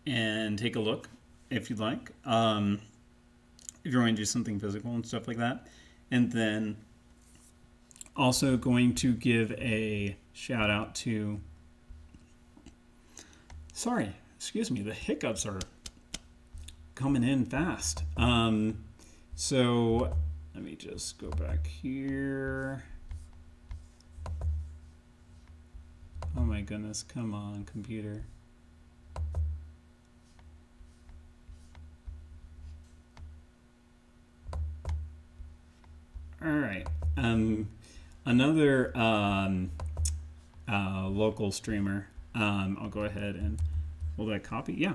and take a look if you'd like. If you're going to do something physical and stuff like that. And then also going to give a shout out to, excuse me, the hiccups are coming in fast. So let me just go back here. Oh my goodness, come on, computer. All right. Another local streamer. I'll go ahead and will that copy? Yeah.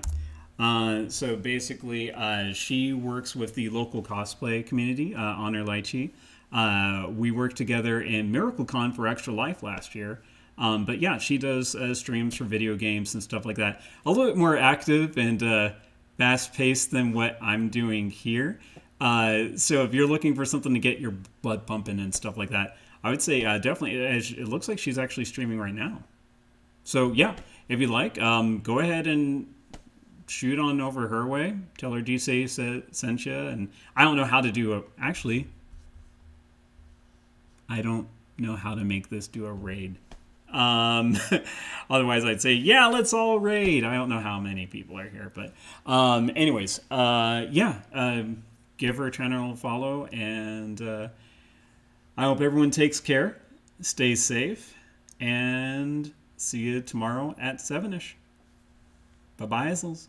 So basically, she works with the local cosplay community, Honor Lychee. We worked together in MiracleCon for Extra Life last year. But yeah, she does streams for video games and stuff like that. A little bit more active and fast paced than what I'm doing here. So if you're looking for something to get your blood pumping and stuff like that, I would say definitely. It looks like she's actually streaming right now. So yeah, if you like, go ahead and shoot on over her way. Tell her DC sent you. And I don't know how to do a. Actually, I don't know how to make this do a raid. Um, Otherwise, I'd say, yeah, let's all raid. I don't know how many people are here, but anyways, yeah, give her a channel a follow, and I hope everyone takes care, stays safe, and see you tomorrow at 7ish. Bye-bye, Isles.